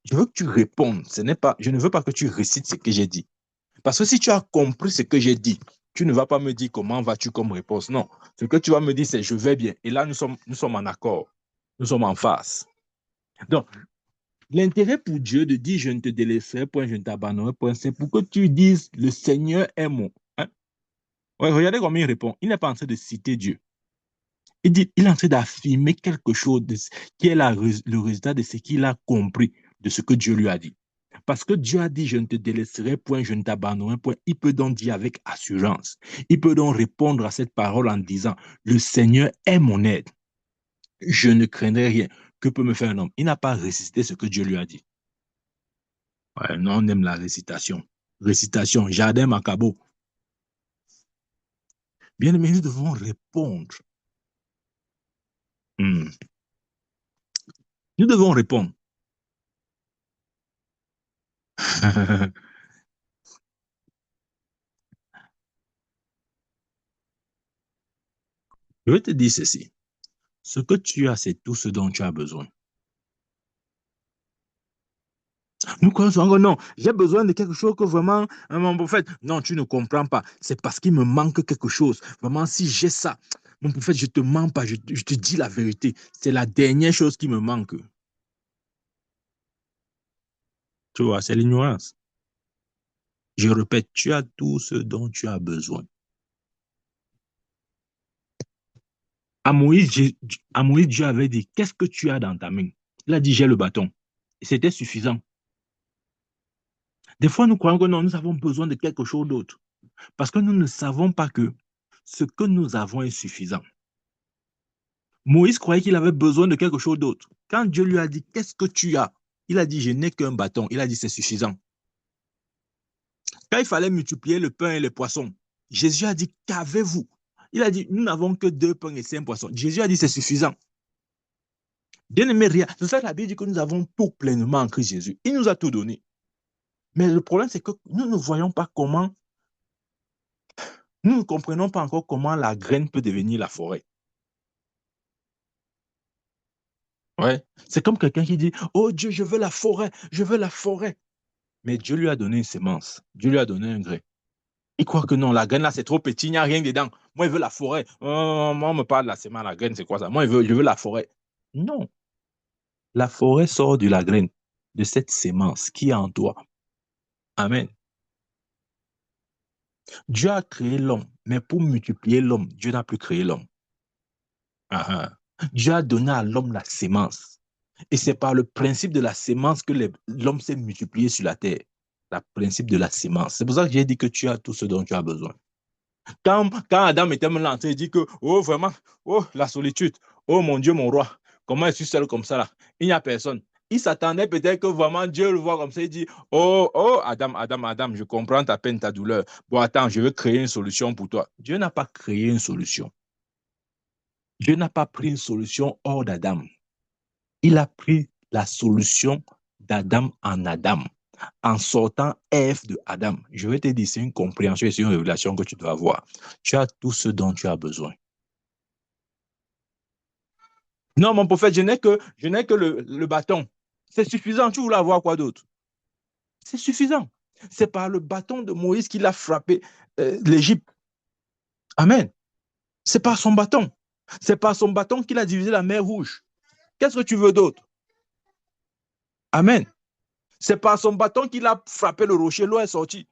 je veux que tu répondes. Je ne veux pas que tu récites ce que j'ai dit. Parce que si tu as compris ce que j'ai dit, tu ne vas pas me dire comment vas-tu comme réponse. Non. Ce que tu vas me dire, c'est je vais bien. Et là, nous sommes en accord. Nous sommes en face. Donc, l'intérêt pour Dieu de dire je ne te délaisserai point, je ne t'abandonnerai point, c'est pour que tu dises le Seigneur est mon. Hein? Ouais, regardez comment il répond. Il n'est pas en train de citer Dieu. Il est en train d'affirmer quelque chose qui est le résultat de ce qu'il a compris, de ce que Dieu lui a dit. Parce que Dieu a dit, je ne te délaisserai point, je ne t'abandonnerai point. Il peut donc dire avec assurance. Il peut donc répondre à cette parole en disant, le Seigneur est mon aide. Je ne craindrai rien. Que peut me faire un homme? Il n'a pas résisté ce que Dieu lui a dit. Ouais, non, on aime la récitation. Récitation, jardin macabo. Bien aimé, nous devons répondre. Hmm. Nous devons répondre. Je vais te dire ceci. Ce que tu as, c'est tout ce dont tu as besoin. Nous croyons souvent que non, j'ai besoin de quelque chose que vraiment, mon prophète, non, tu ne comprends pas. C'est parce qu'il me manque quelque chose. Vraiment, si j'ai ça, mon prophète, je ne te mens pas, je te dis la vérité. C'est la dernière chose qui me manque. Tu vois, c'est l'ignorance. Je répète, tu as tout ce dont tu as besoin. À Moïse, Dieu avait dit, qu'est-ce que tu as dans ta main? Il a dit, j'ai le bâton. Et c'était suffisant. Des fois, nous croyons que non, nous avons besoin de quelque chose d'autre. Parce que nous ne savons pas que ce que nous avons est suffisant. Moïse croyait qu'il avait besoin de quelque chose d'autre. Quand Dieu lui a dit, qu'est-ce que tu as? Il a dit, je n'ai qu'un bâton. Il a dit, c'est suffisant. Quand il fallait multiplier le pain et les poissons, Jésus a dit, qu'avez-vous? Il a dit, nous n'avons que 2 pains et 5 poissons. Jésus a dit, c'est suffisant. Bien aimé, rien. C'est ça que la Bible dit que nous avons tout pleinement en Christ Jésus. Il nous a tout donné. Mais le problème, c'est que nous ne voyons pas comment, nous ne comprenons pas encore comment la graine peut devenir la forêt. Ouais. C'est comme quelqu'un qui dit, oh Dieu, je veux la forêt, je veux la forêt. Mais Dieu lui a donné une semence, Dieu lui a donné un grain. Il croit que non, la graine là, c'est trop petit, il n'y a rien dedans. Moi, je veux la forêt. Moi, on me parle de la semence, la graine, c'est quoi ça? Moi, je veux la forêt. Non, la forêt sort de la graine, de cette semence qui est en toi. Amen. Dieu a créé l'homme, mais pour multiplier l'homme, Dieu n'a plus créé l'homme. Dieu a donné à l'homme la sémence. Et c'est par le principe de la sémence que l'homme s'est multiplié sur la terre. Le principe de la sémence. C'est pour ça que j'ai dit que tu as tout ce dont tu as besoin. Quand Adam était même là, il dit que, oh vraiment, oh la solitude, oh mon Dieu, mon roi, comment je suis seul comme ça là? Il n'y a personne. Il s'attendait peut-être que vraiment Dieu le voit comme ça, il dit, oh, oh, Adam, je comprends ta peine, ta douleur. Bon, attends, je vais créer une solution pour toi. Dieu n'a pas créé une solution. Dieu n'a pas pris une solution hors d'Adam. Il a pris la solution d'Adam en Adam, en sortant Ève de Adam. Je vais te dire, c'est une compréhension et c'est une révélation que tu dois avoir. Tu as tout ce dont tu as besoin. Non, mon prophète, je n'ai que le bâton. C'est suffisant. Tu voulais avoir quoi d'autre? C'est suffisant. C'est par le bâton de Moïse qu'il a frappé l'Égypte. Amen. C'est par son bâton. C'est par son bâton qu'il a divisé la mer Rouge. Qu'est-ce que tu veux d'autre? Amen. C'est par son bâton qu'il a frappé le rocher, l'eau est sortie.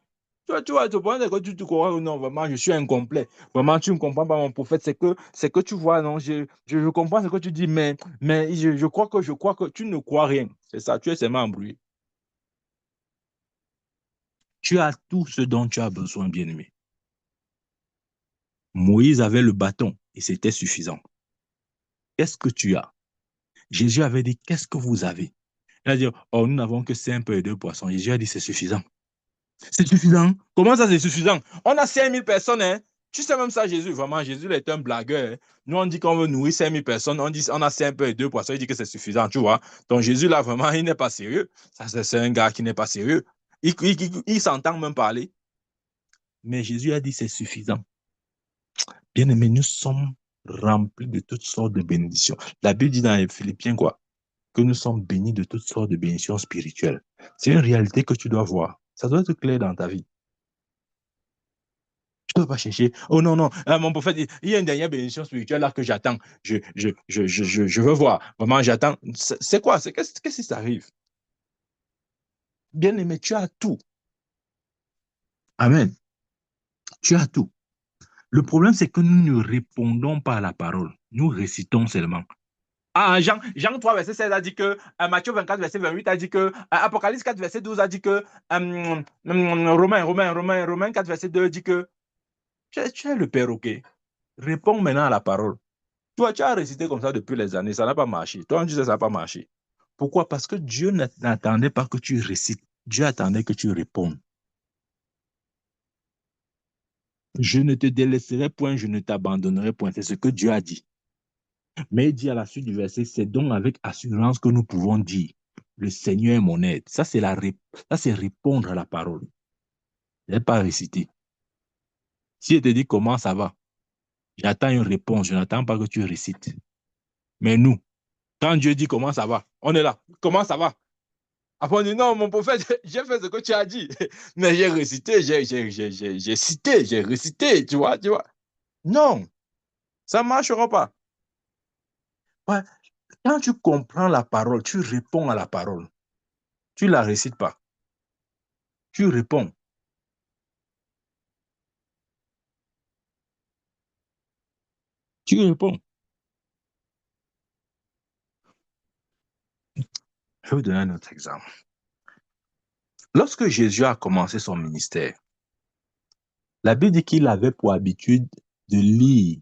Tu vois, que tu te crois, non, vraiment, je suis incomplet. Vraiment, tu ne comprends pas mon prophète. C'est que tu vois, non, je comprends ce que tu dis, mais je crois que tu ne crois rien. C'est ça, tu es seulement embrouillé. Tu as tout ce dont tu as besoin, bien-aimé. Moïse avait le bâton et c'était suffisant. Qu'est-ce que tu as? Jésus avait dit, qu'est-ce que vous avez? Il a dit, oh, nous n'avons que 5 pains et 2 poissons. Jésus a dit, c'est suffisant. C'est suffisant. Comment ça, c'est suffisant? On a 5000 personnes, hein? Tu sais même ça, Jésus. Vraiment, Jésus il est un blagueur. Hein? Nous, on dit qu'on veut nourrir 5000 personnes. On dit on a 5 pains et 2 poissons. Il dit que c'est suffisant, tu vois. Donc, Jésus, là, vraiment, il n'est pas sérieux. Ça, c'est un gars qui n'est pas sérieux. Il s'entend même parler. Mais Jésus a dit, c'est suffisant. Bien aimé, nous sommes remplis de toutes sortes de bénédictions. La Bible dit dans les Philippiens, quoi? Que nous sommes bénis de toutes sortes de bénédictions spirituelles. C'est une réalité que tu dois voir. Ça doit être clair dans ta vie. Tu ne dois pas chercher. Oh non, non, mon prophète, il y a une dernière bénédiction spirituelle là que j'attends. Je veux voir. Vraiment, j'attends. C'est quoi? Qu'est-ce qui s'arrive? Bien aimé, tu as tout. Amen. Tu as tout. Le problème, c'est que nous ne répondons pas à la parole. Nous récitons seulement. Ah, Jean 3, verset 16 a dit que, Matthieu 24, verset 28 a dit que, Apocalypse 4, verset 12 a dit que, Romains 4, verset 2 dit que, tu es le perroquet. Réponds maintenant à la parole. Toi, tu as récité comme ça depuis les années, ça n'a pas marché. Toi, tu sais, ça n'a pas marché. Pourquoi? Parce que Dieu n'attendait pas que tu récites. Dieu attendait que tu répondes. Je ne te délaisserai point, je ne t'abandonnerai point. C'est ce que Dieu a dit. Mais il dit à la suite du verset, c'est donc avec assurance que nous pouvons dire, le Seigneur est mon aide. Ça, c'est répondre à la parole. Je n'ai pas récité. Si il te dit comment ça va, j'attends une réponse, je n'attends pas que tu récites. Mais nous, quand Dieu dit comment ça va, on est là. Comment ça va? Après, on dit, non, mon prophète, j'ai fait ce que tu as dit. Mais j'ai récité, j'ai cité, j'ai récité, tu vois, tu vois. Non, ça ne marchera pas. Ouais. Quand tu comprends la parole, tu réponds à la parole. Tu ne la récites pas. Tu réponds. Tu réponds. Je vais vous donner un autre exemple. Lorsque Jésus a commencé son ministère, la Bible dit qu'il avait pour habitude de lire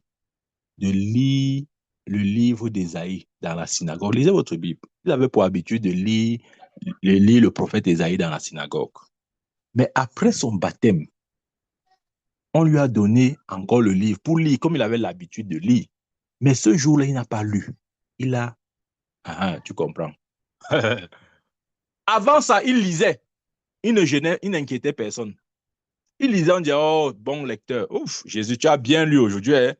le livre d'Ésaïe dans la synagogue. Lisez votre Bible. Il avait pour habitude de lire le prophète Ésaïe dans la synagogue. Mais après son baptême, on lui a donné encore le livre pour lire, comme il avait l'habitude de lire. Mais ce jour-là, il n'a pas lu. Il a... Ah, tu comprends. Avant ça, il lisait. Il ne gênait, il n'inquiétait personne. Il lisait, on disait, oh, bon lecteur. Ouf, Jésus, tu as bien lu aujourd'hui. Hein?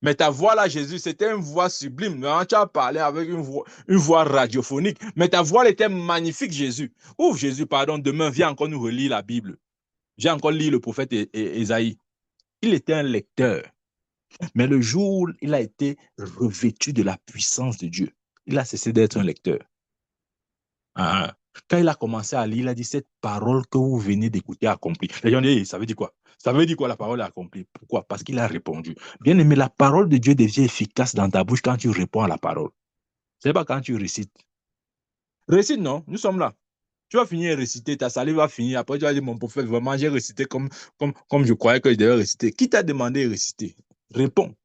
Mais ta voix là, Jésus, c'était une voix sublime. Non, tu as parlé avec une voix radiophonique. Mais ta voix elle était magnifique, Jésus. Ouf, Jésus, pardon, demain, viens encore nous relire la Bible. Viens encore lire le prophète Ésaïe. Il était un lecteur. Mais le jour où il a été revêtu de la puissance de Dieu, il a cessé d'être un lecteur. Ah, quand il a commencé à lire, il a dit, cette parole que vous venez d'écouter accomplie. Les gens disent, ça veut dire quoi? Ça veut dire quoi la parole est accomplie? Pourquoi? Parce qu'il a répondu. Bien aimé, la parole de Dieu devient efficace dans ta bouche quand tu réponds à la parole. Ce n'est pas quand tu récites. Récite, non? Nous sommes là. Tu vas finir de réciter, ta salive va finir. Après, tu vas dire, mon prophète, vraiment, j'ai récité comme je croyais que je devais réciter. Qui t'a demandé de réciter? Réponds.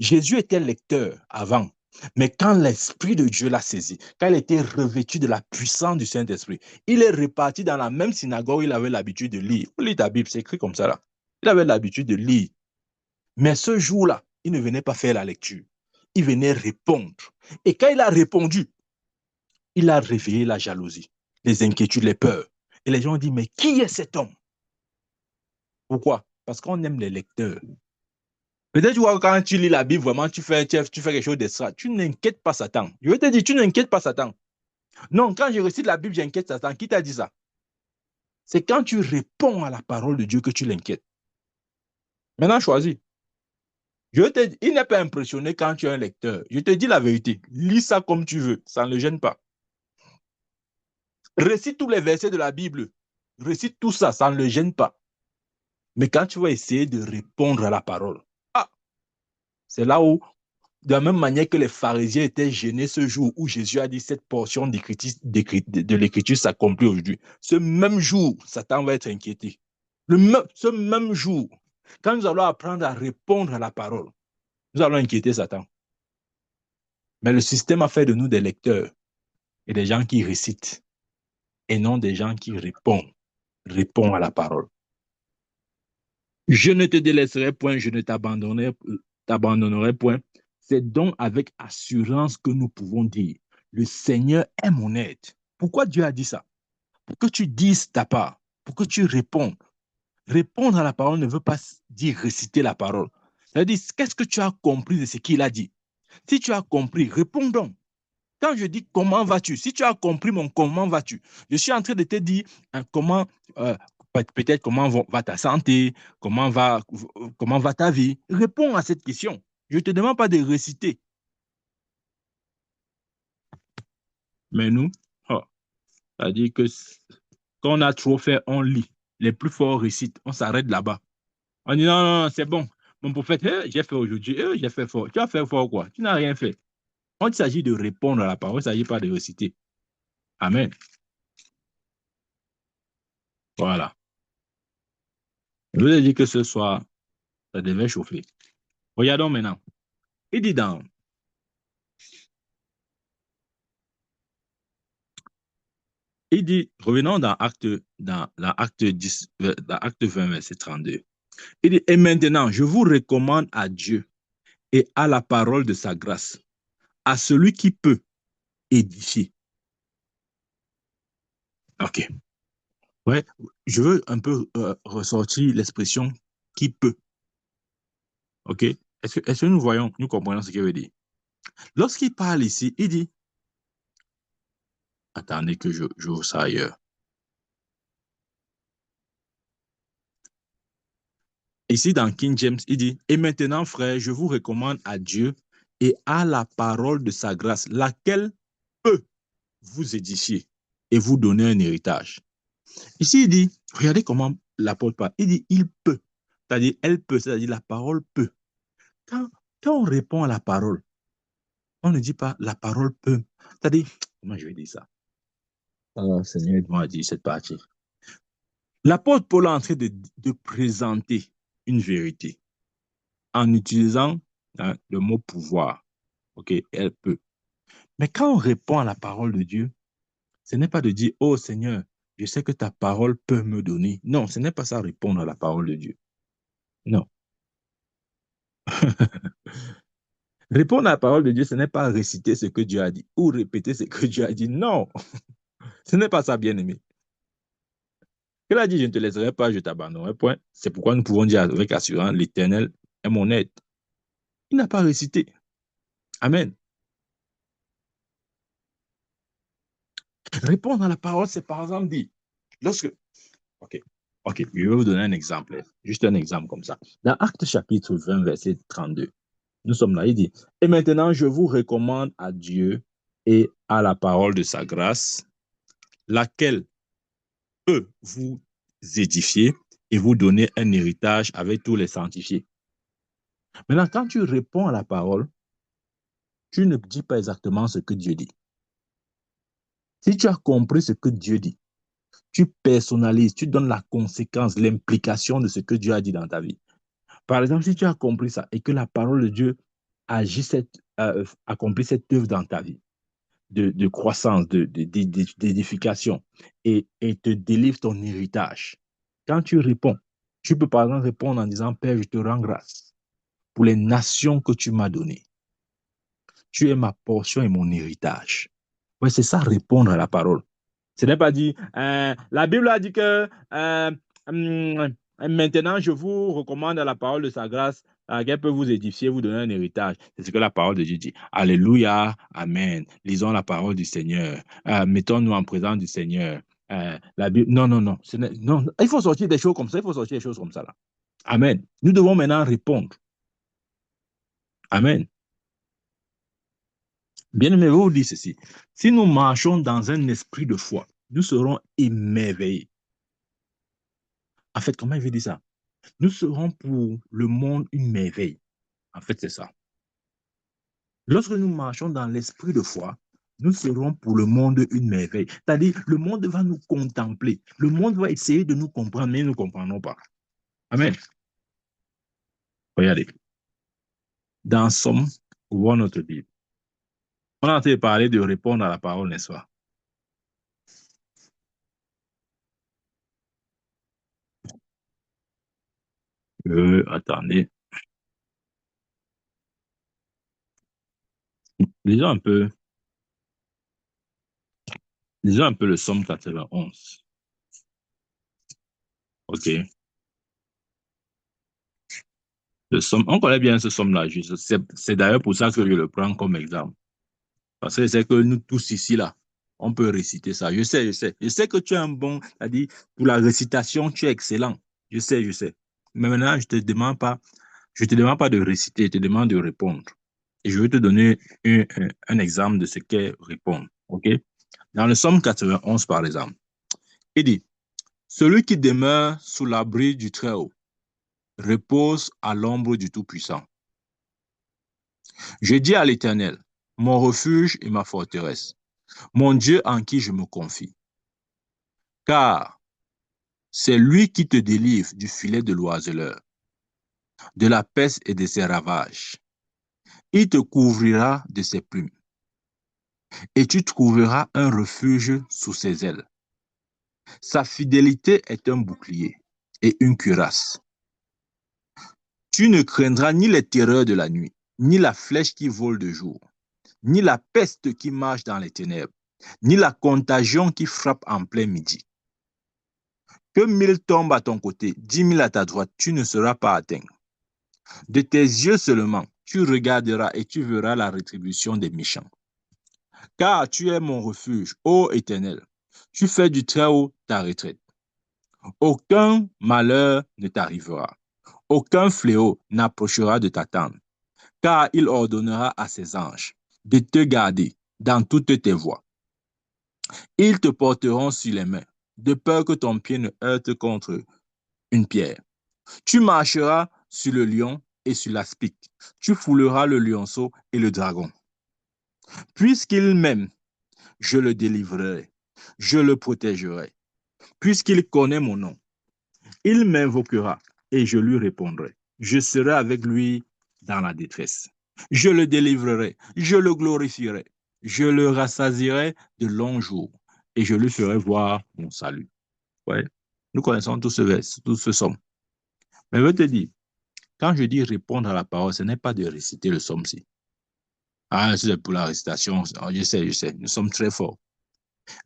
Jésus était lecteur avant, mais quand l'Esprit de Dieu l'a saisi, quand il était revêtu de la puissance du Saint-Esprit, il est reparti dans la même synagogue où il avait l'habitude de lire. Lis ta Bible, c'est écrit comme ça là. Il avait l'habitude de lire. Mais ce jour-là, il ne venait pas faire la lecture. Il venait répondre. Et quand il a répondu, il a réveillé la jalousie, les inquiétudes, les peurs. Et les gens ont dit, mais qui est cet homme? Pourquoi? Parce qu'on aime les lecteurs. Peut-être, tu vois, quand tu lis la Bible, vraiment, tu fais quelque chose d'extra. Tu n'inquiètes pas Satan. Je vais te dire, tu n'inquiètes pas Satan. Non, quand je récite la Bible, j'inquiète Satan. Qui t'a dit ça? C'est quand tu réponds à la parole de Dieu que tu l'inquiètes. Maintenant, choisis. Il n'est pas impressionné quand tu es un lecteur. Je te dis la vérité. Lis ça comme tu veux. Ça ne le gêne pas. Récite tous les versets de la Bible. Récite tout ça. Ça ne le gêne pas. Mais quand tu vas essayer de répondre à la parole, ah, c'est là où, de la même manière que les pharisiens étaient gênés ce jour où Jésus a dit cette portion de l'écriture s'accomplit aujourd'hui, ce même jour, Satan va être inquiété. Ce même jour, quand nous allons apprendre à répondre à la parole, nous allons inquiéter Satan. Mais le système a fait de nous des lecteurs et des gens qui récitent et non des gens qui répondent à la parole. Je ne te délaisserai point, je ne t'abandonnerai point. C'est donc avec assurance que nous pouvons dire, le Seigneur est mon aide. Pourquoi Dieu a dit ça? Pour que tu dises ta part, pour que tu répondes. Répondre à la parole ne veut pas dire réciter la parole. C'est-à-dire, qu'est-ce que tu as compris de ce qu'il a dit? Si tu as compris, réponds donc. Quand je dis comment vas-tu, si tu as compris mon comment vas-tu, je suis en train de te dire comment, peut-être comment va ta santé, comment va ta vie. Réponds à cette question. Je ne te demande pas de réciter. Mais nous, oh, c'est-à-dire que quand on a trop fait, on lit. Les plus forts récitent. On s'arrête là-bas. On dit non, non, non, c'est bon. Mon prophète, j'ai fait aujourd'hui, j'ai fait fort. Tu as fait fort quoi? Tu n'as rien fait. Quand il s'agit de répondre à la parole, il ne s'agit pas de réciter. Amen. Voilà. Je vous ai dit que ce soir, ça devait chauffer. Regardons maintenant. Il dit revenons dans acte 10, dans acte 20, verset 32. Il dit, et maintenant, je vous recommande à Dieu et à la parole de sa grâce, à celui qui peut édifier. OK. Ouais, je veux un peu ressortir l'expression qui peut. OK? Est-ce que nous voyons, nous comprenons ce qu'il veut dire? Lorsqu'il parle ici, il dit, attendez que j'ouvre ça ailleurs. Ici, dans King James, il dit, et maintenant, frère, je vous recommande à Dieu et à la parole de sa grâce, laquelle peut vous édifier et vous donner un héritage. Ici, il dit, regardez comment l'apôtre parle. Il dit, il peut. C'est-à-dire, elle peut, c'est-à-dire, la parole peut. Quand, quand on répond à la parole, on ne dit pas, la parole peut. C'est-à-dire, comment je vais dire ça? Alors, Seigneur, aide-moi à dire cette partie. L'apôtre Paul est en train de présenter une vérité en utilisant le mot pouvoir. OK, elle peut. Mais quand on répond à la parole de Dieu, ce n'est pas de dire, oh Seigneur, je sais que ta parole peut me donner. Non, ce n'est pas ça répondre à la parole de Dieu. Non. Répondre à la parole de Dieu, ce n'est pas réciter ce que Dieu a dit ou répéter ce que Dieu a dit. Non, ce n'est pas ça, bien-aimé. Il a dit, je ne te laisserai pas, je t'abandonnerai point. C'est pourquoi nous pouvons dire avec assurance, l'Éternel est mon aide. Il n'a pas récité. Amen. Répondre à la parole, c'est par exemple dire, lorsque, ok, ok, je vais vous donner un exemple, juste un exemple comme ça. Dans Acte chapitre 20, verset 32, nous sommes là, il dit, et maintenant je vous recommande à Dieu et à la parole de sa grâce, laquelle peut vous édifier et vous donner un héritage avec tous les sanctifiés. Maintenant, quand tu réponds à la parole, tu ne dis pas exactement ce que Dieu dit. Si tu as compris ce que Dieu dit, tu personnalises, tu donnes la conséquence, l'implication de ce que Dieu a dit dans ta vie. Par exemple, si tu as compris ça et que la parole de Dieu accomplit cette œuvre dans ta vie, de croissance, d'édification, et te délivre ton héritage, quand tu réponds, tu peux par exemple répondre en disant, Père, je te rends grâce pour les nations que tu m'as données. Tu es ma portion et mon héritage. Ouais, c'est ça, répondre à la parole. Ce n'est pas dit, la Bible a dit que maintenant je vous recommande à la parole de sa grâce, qu'elle peut vous édifier, vous donner un héritage. C'est ce que la parole de Dieu dit. Alléluia, Amen. Lisons la parole du Seigneur. Mettons-nous en présence du Seigneur. La Bible, non, non, non, non. Il faut sortir des choses comme ça. Il faut sortir des choses comme ça là. Amen. Nous devons maintenant répondre. Amen. Bien-aimé, vous dit ceci. Si nous marchons dans un esprit de foi, nous serons émerveillés. En fait, comment il veut dire ça? Nous serons pour le monde une merveille. En fait, c'est ça. Lorsque nous marchons dans l'esprit de foi, nous serons pour le monde une merveille. C'est-à-dire, le monde va nous contempler. Le monde va essayer de nous comprendre, mais nous ne comprendrons pas. Amen. Regardez. Dans Somme, ouvrons notre Bible. On a entendu parler de répondre à la parole, n'est-ce pas? Attendez. Lisons lisons un peu le Somme 91. OK. Le Somme, on connaît bien ce Somme-là. C'est d'ailleurs pour ça que je le prends comme exemple. Parce que c'est que nous tous ici, là, on peut réciter ça. Je sais, je sais. Je sais que tu es un bon, c'est-à-dire, pour la récitation, tu es excellent. Je sais, je sais. Mais maintenant, je te demande pas de réciter, je te demande de répondre. Et je vais te donner un exemple de ce qu'est répondre. OK? Dans le Somme 91, par exemple, il dit, celui qui demeure sous l'abri du Très-Haut repose à l'ombre du Tout-Puissant. Je dis à l'Éternel, mon refuge et ma forteresse, mon Dieu en qui je me confie. Car c'est lui qui te délivre du filet de l'oiseleur, de la peste et de ses ravages. Il te couvrira de ses plumes, et tu trouveras un refuge sous ses ailes. Sa fidélité est un bouclier et une cuirasse. Tu ne craindras ni les terreurs de la nuit, ni la flèche qui vole de jour, ni la peste qui marche dans les ténèbres, ni la contagion qui frappe en plein midi. Que 1000 tombent à ton côté, 10 000 à ta droite, tu ne seras pas atteint. De tes yeux seulement, tu regarderas et tu verras la rétribution des méchants. Car tu es mon refuge, ô Éternel. Tu fais du Très-Haut ta retraite. Aucun malheur ne t'arrivera. Aucun fléau n'approchera de ta tente. Car il ordonnera à ses anges de te garder dans toutes tes voies. Ils te porteront sur les mains, de peur que ton pied ne heurte contre une pierre. Tu marcheras sur le lion et sur l'aspic. Tu fouleras le lionceau et le dragon. Puisqu'il m'aime, je le délivrerai. Je le protégerai. Puisqu'il connaît mon nom, il m'invoquera et je lui répondrai. Je serai avec lui dans la détresse. Je le délivrerai. Je le glorifierai. Je le rassasierai de longs jours et je lui ferai voir mon salut. Ouais. Nous connaissons tout ce vers, tout ce somme. Mais je veux te dire, quand je dis répondre à la parole, ce n'est pas de réciter le somme-ci. Ah, c'est pour la récitation. Je sais, nous sommes très forts.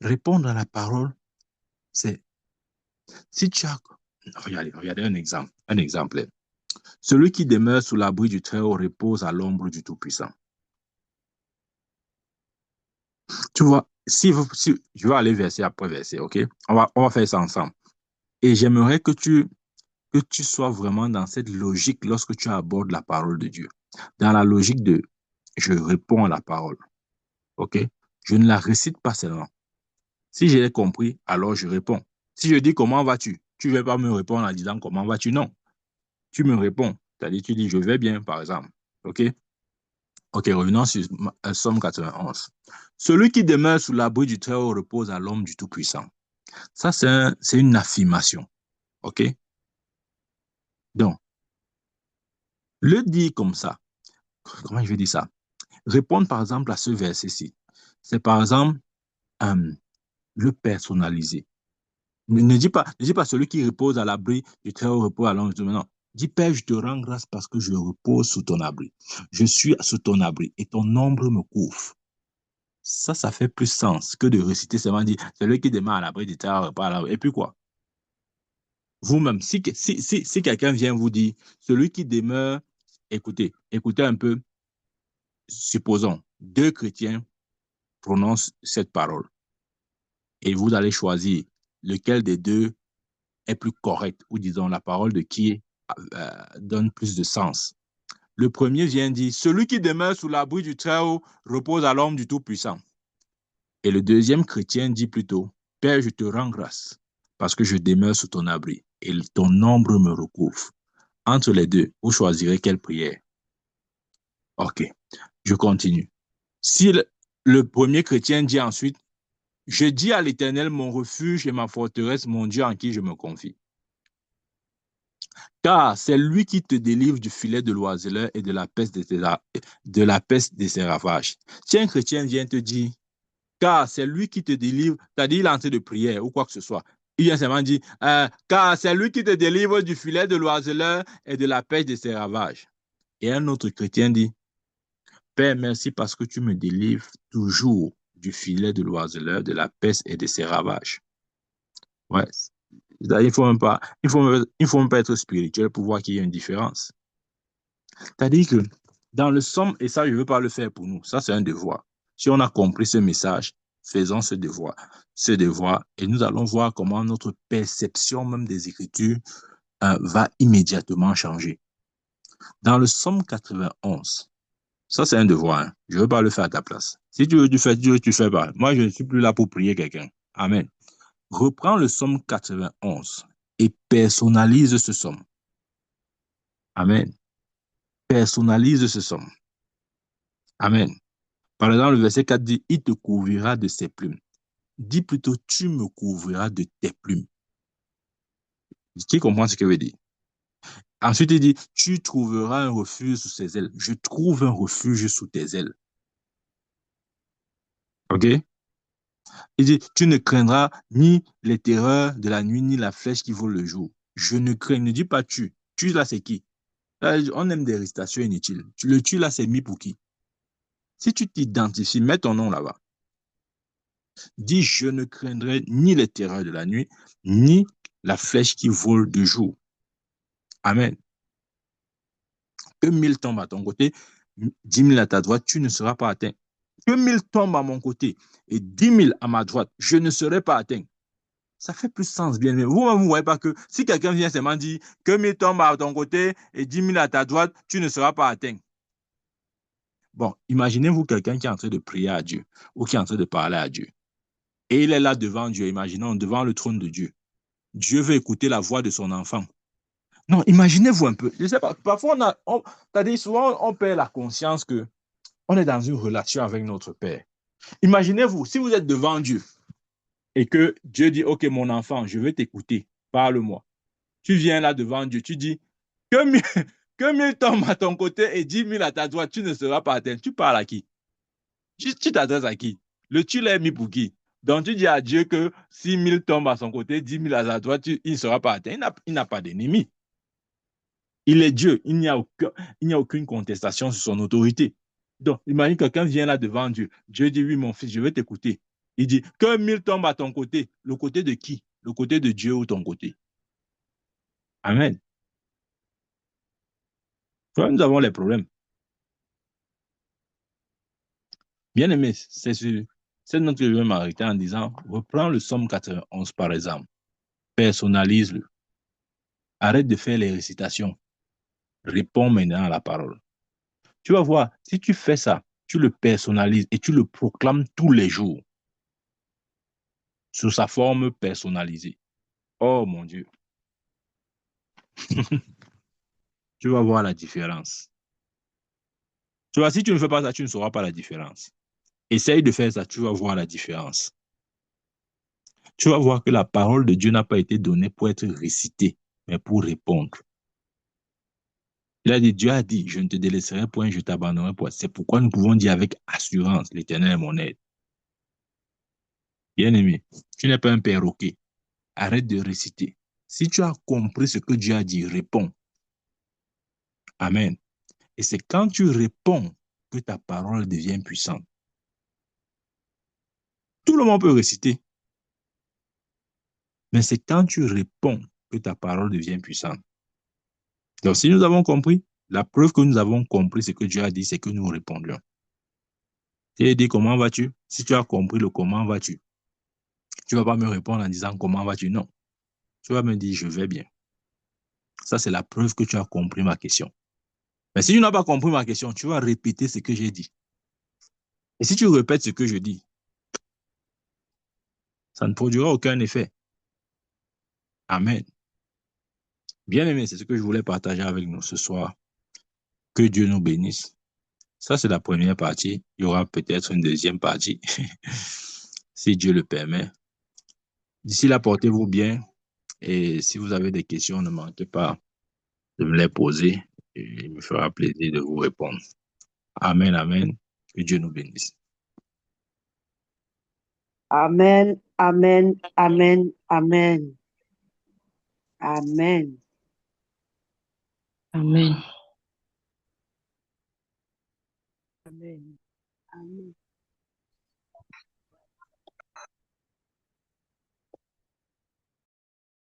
Répondre à la parole, c'est si tu as. Regardez un exemple. Celui qui demeure sous l'abri du Très-Haut repose à l'ombre du Tout-Puissant. Tu vois, si je vais aller verset après verset, OK? On va faire ça ensemble. Et j'aimerais que tu sois vraiment dans cette logique lorsque tu abordes la parole de Dieu. Dans la logique de je réponds à la parole. OK? Je ne la récite pas seulement. Si j'ai compris, alors je réponds. Si je dis comment vas-tu, tu ne vas pas me répondre en disant comment vas-tu, non. Tu me réponds. C'est-à-dire, tu dis je vais bien, par exemple. OK? OK, revenons sur Somme 91. Celui qui demeure sous l'abri du Très-Haut repose à l'homme du Tout-Puissant. Ça, c'est une affirmation. OK? Donc, le dire comme ça, comment je vais dire ça? Répondre par exemple à ce verset-ci. C'est par exemple le personnaliser. Ne dis pas celui qui repose à l'abri du Très-Haut repose à l'ombre du Tout-Puissant. Non. Dis, Père, je te rends grâce parce que je repose sous ton abri. Je suis sous ton abri et ton ombre me couvre. Ça fait plus sens que de réciter seulement dire celui qui demeure à l'abri du Très-Haut repose à l'abri. Et puis quoi? Vous-même, si quelqu'un vient vous dire celui qui demeure, écoutez un peu, supposons, deux chrétiens prononcent cette parole et vous allez choisir lequel des deux est plus correct ou disons la parole de qui donne plus de sens. Le premier vient dire, celui qui demeure sous l'abri du Très-Haut repose à l'ombre du Tout-Puissant. Et le deuxième chrétien dit plutôt, Père, je te rends grâce parce que je demeure sous ton abri et ton ombre me recouvre. Entre les deux, vous choisirez quelle prière? Ok, je continue. Si le premier chrétien dit ensuite, je dis à l'Éternel mon refuge et ma forteresse, mon Dieu en qui je me confie. Car c'est lui qui te délivre du filet de l'oiseleur et de la peste de ses ravages. Si un chrétien vient te dire, car c'est lui qui te délivre, c'est-à-dire il est en train de prière ou quoi que ce soit, il vient seulement dire, car c'est lui qui te délivre du filet de l'oiseleur et de la peste de ses ravages. Et un autre chrétien dit, Père, merci parce que tu me délivres toujours du filet de l'oiseleur, de la peste et de ses ravages. Ouais. Il ne faut même pas, il faut même pas être spirituel pour voir qu'il y a une différence. C'est-à-dire que dans le somme, et ça, je ne veux pas le faire pour nous, ça, c'est un devoir. Si on a compris ce message, faisons ce devoir, et nous allons voir comment notre perception même des Écritures va immédiatement changer. Dans le Somme 91, ça, c'est un devoir. Hein. Je ne veux pas le faire à ta place. Si tu veux, tu fais, tu fais pas. Moi, je ne suis plus là pour prier quelqu'un. Amen. Reprends le Somme 91 et personnalise ce somme. Amen. Personnalise ce somme. Amen. Par exemple, le verset 4 dit, il te couvrira de ses plumes. Dis plutôt, tu me couvriras de tes plumes. Qui comprend ce que veut dire? Ensuite, il dit, tu trouveras un refuge sous ses ailes. Je trouve un refuge sous tes ailes. OK? Il dit, tu ne craindras ni les terreurs de la nuit, ni la flèche qui vole le jour. Je ne crains, ne dis pas tu. Tu, là, c'est qui? Là, on aime des récitations inutiles. Le tu, là, c'est mis pour qui? Si tu t'identifies, mets ton nom là-bas. Dis, je ne craindrai ni les terreurs de la nuit, ni la flèche qui vole de jour. Amen. Que 1000 tombent à ton côté, 10 000 à ta droite, tu ne seras pas atteint. Que 1000 tombent à mon côté et 10 000 à ma droite, je ne serai pas atteint. Ça fait plus sens, bien. Vous ne voyez pas que si quelqu'un vient seulement dire que 1000 tombent à ton côté et 10 000 à ta droite, tu ne seras pas atteint. Bon, imaginez-vous quelqu'un qui est en train de prier à Dieu ou qui est en train de parler à Dieu. Et il est là devant Dieu, imaginons, devant le trône de Dieu. Dieu veut écouter la voix de son enfant. Non, imaginez-vous un peu. Je ne sais pas, parfois, c'est-à-dire souvent, on perd la conscience que on est dans une relation avec notre Père. Imaginez-vous, si vous êtes devant Dieu et que Dieu dit, OK, mon enfant, je veux t'écouter, parle-moi. Tu viens là devant Dieu, tu dis, que 1000 tombent à ton côté et 10 000 à ta droite, tu ne seras pas atteint. Tu parles à qui? Tu t'adresses à qui? Le tu l'as mis pour qui? Donc tu dis à Dieu que 6 000 tombent à son côté, 10 000 à sa droite, il ne sera pas atteint. Il n'a pas d'ennemi. Il est Dieu. Il n'y a aucune contestation sur son autorité. Donc, imagine quelqu'un vient là devant Dieu. Dieu dit, oui, mon fils, je vais t'écouter. Il dit, que 1000 tombent à ton côté. Le côté de qui? Le côté de Dieu ou ton côté? Amen. Nous avons les problèmes. Bien aimé, c'est notre que je vais m'arrêter en disant, reprends le Somme 91 par exemple. Personnalise-le. Arrête de faire les récitations. Réponds maintenant à la parole. Tu vas voir, si tu fais ça, tu le personnalises et tu le proclames tous les jours sous sa forme personnalisée. Oh mon Dieu, tu vas voir la différence. Tu vois, si tu ne fais pas ça, tu ne sauras pas la différence. Essaye de faire ça, tu vas voir la différence. Tu vas voir que la parole de Dieu n'a pas été donnée pour être récitée, mais pour répondre. Il a dit, Dieu a dit, je ne te délaisserai point, je t'abandonnerai point. C'est pourquoi nous pouvons dire avec assurance, l'Éternel est mon aide. Bien-aimé, tu n'es pas un perroquet. Arrête de réciter. Si tu as compris ce que Dieu a dit, réponds. Amen. Et c'est quand tu réponds que ta parole devient puissante. Tout le monde peut réciter, mais c'est quand tu réponds que ta parole devient puissante. Donc, si nous avons compris, la preuve que nous avons compris ce que Dieu a dit, c'est que nous répondons. Il a dit comment vas-tu? Si tu as compris le comment vas-tu, tu ne vas pas me répondre en disant comment vas-tu? Non. Tu vas me dire je vais bien. Ça, c'est la preuve que tu as compris ma question. Mais si tu n'as pas compris ma question, tu vas répéter ce que j'ai dit. Et si tu répètes ce que je dis, ça ne produira aucun effet. Amen. Bien aimé, c'est ce que je voulais partager avec nous ce soir. Que Dieu nous bénisse. Ça, c'est la première partie. Il y aura peut-être une deuxième partie, si Dieu le permet. D'ici là, portez-vous bien. Et si vous avez des questions, ne manquez pas de me les poser. Et il me fera plaisir de vous répondre. Amen, amen. Que Dieu nous bénisse. Amen, amen, amen, amen. Amen. Amen.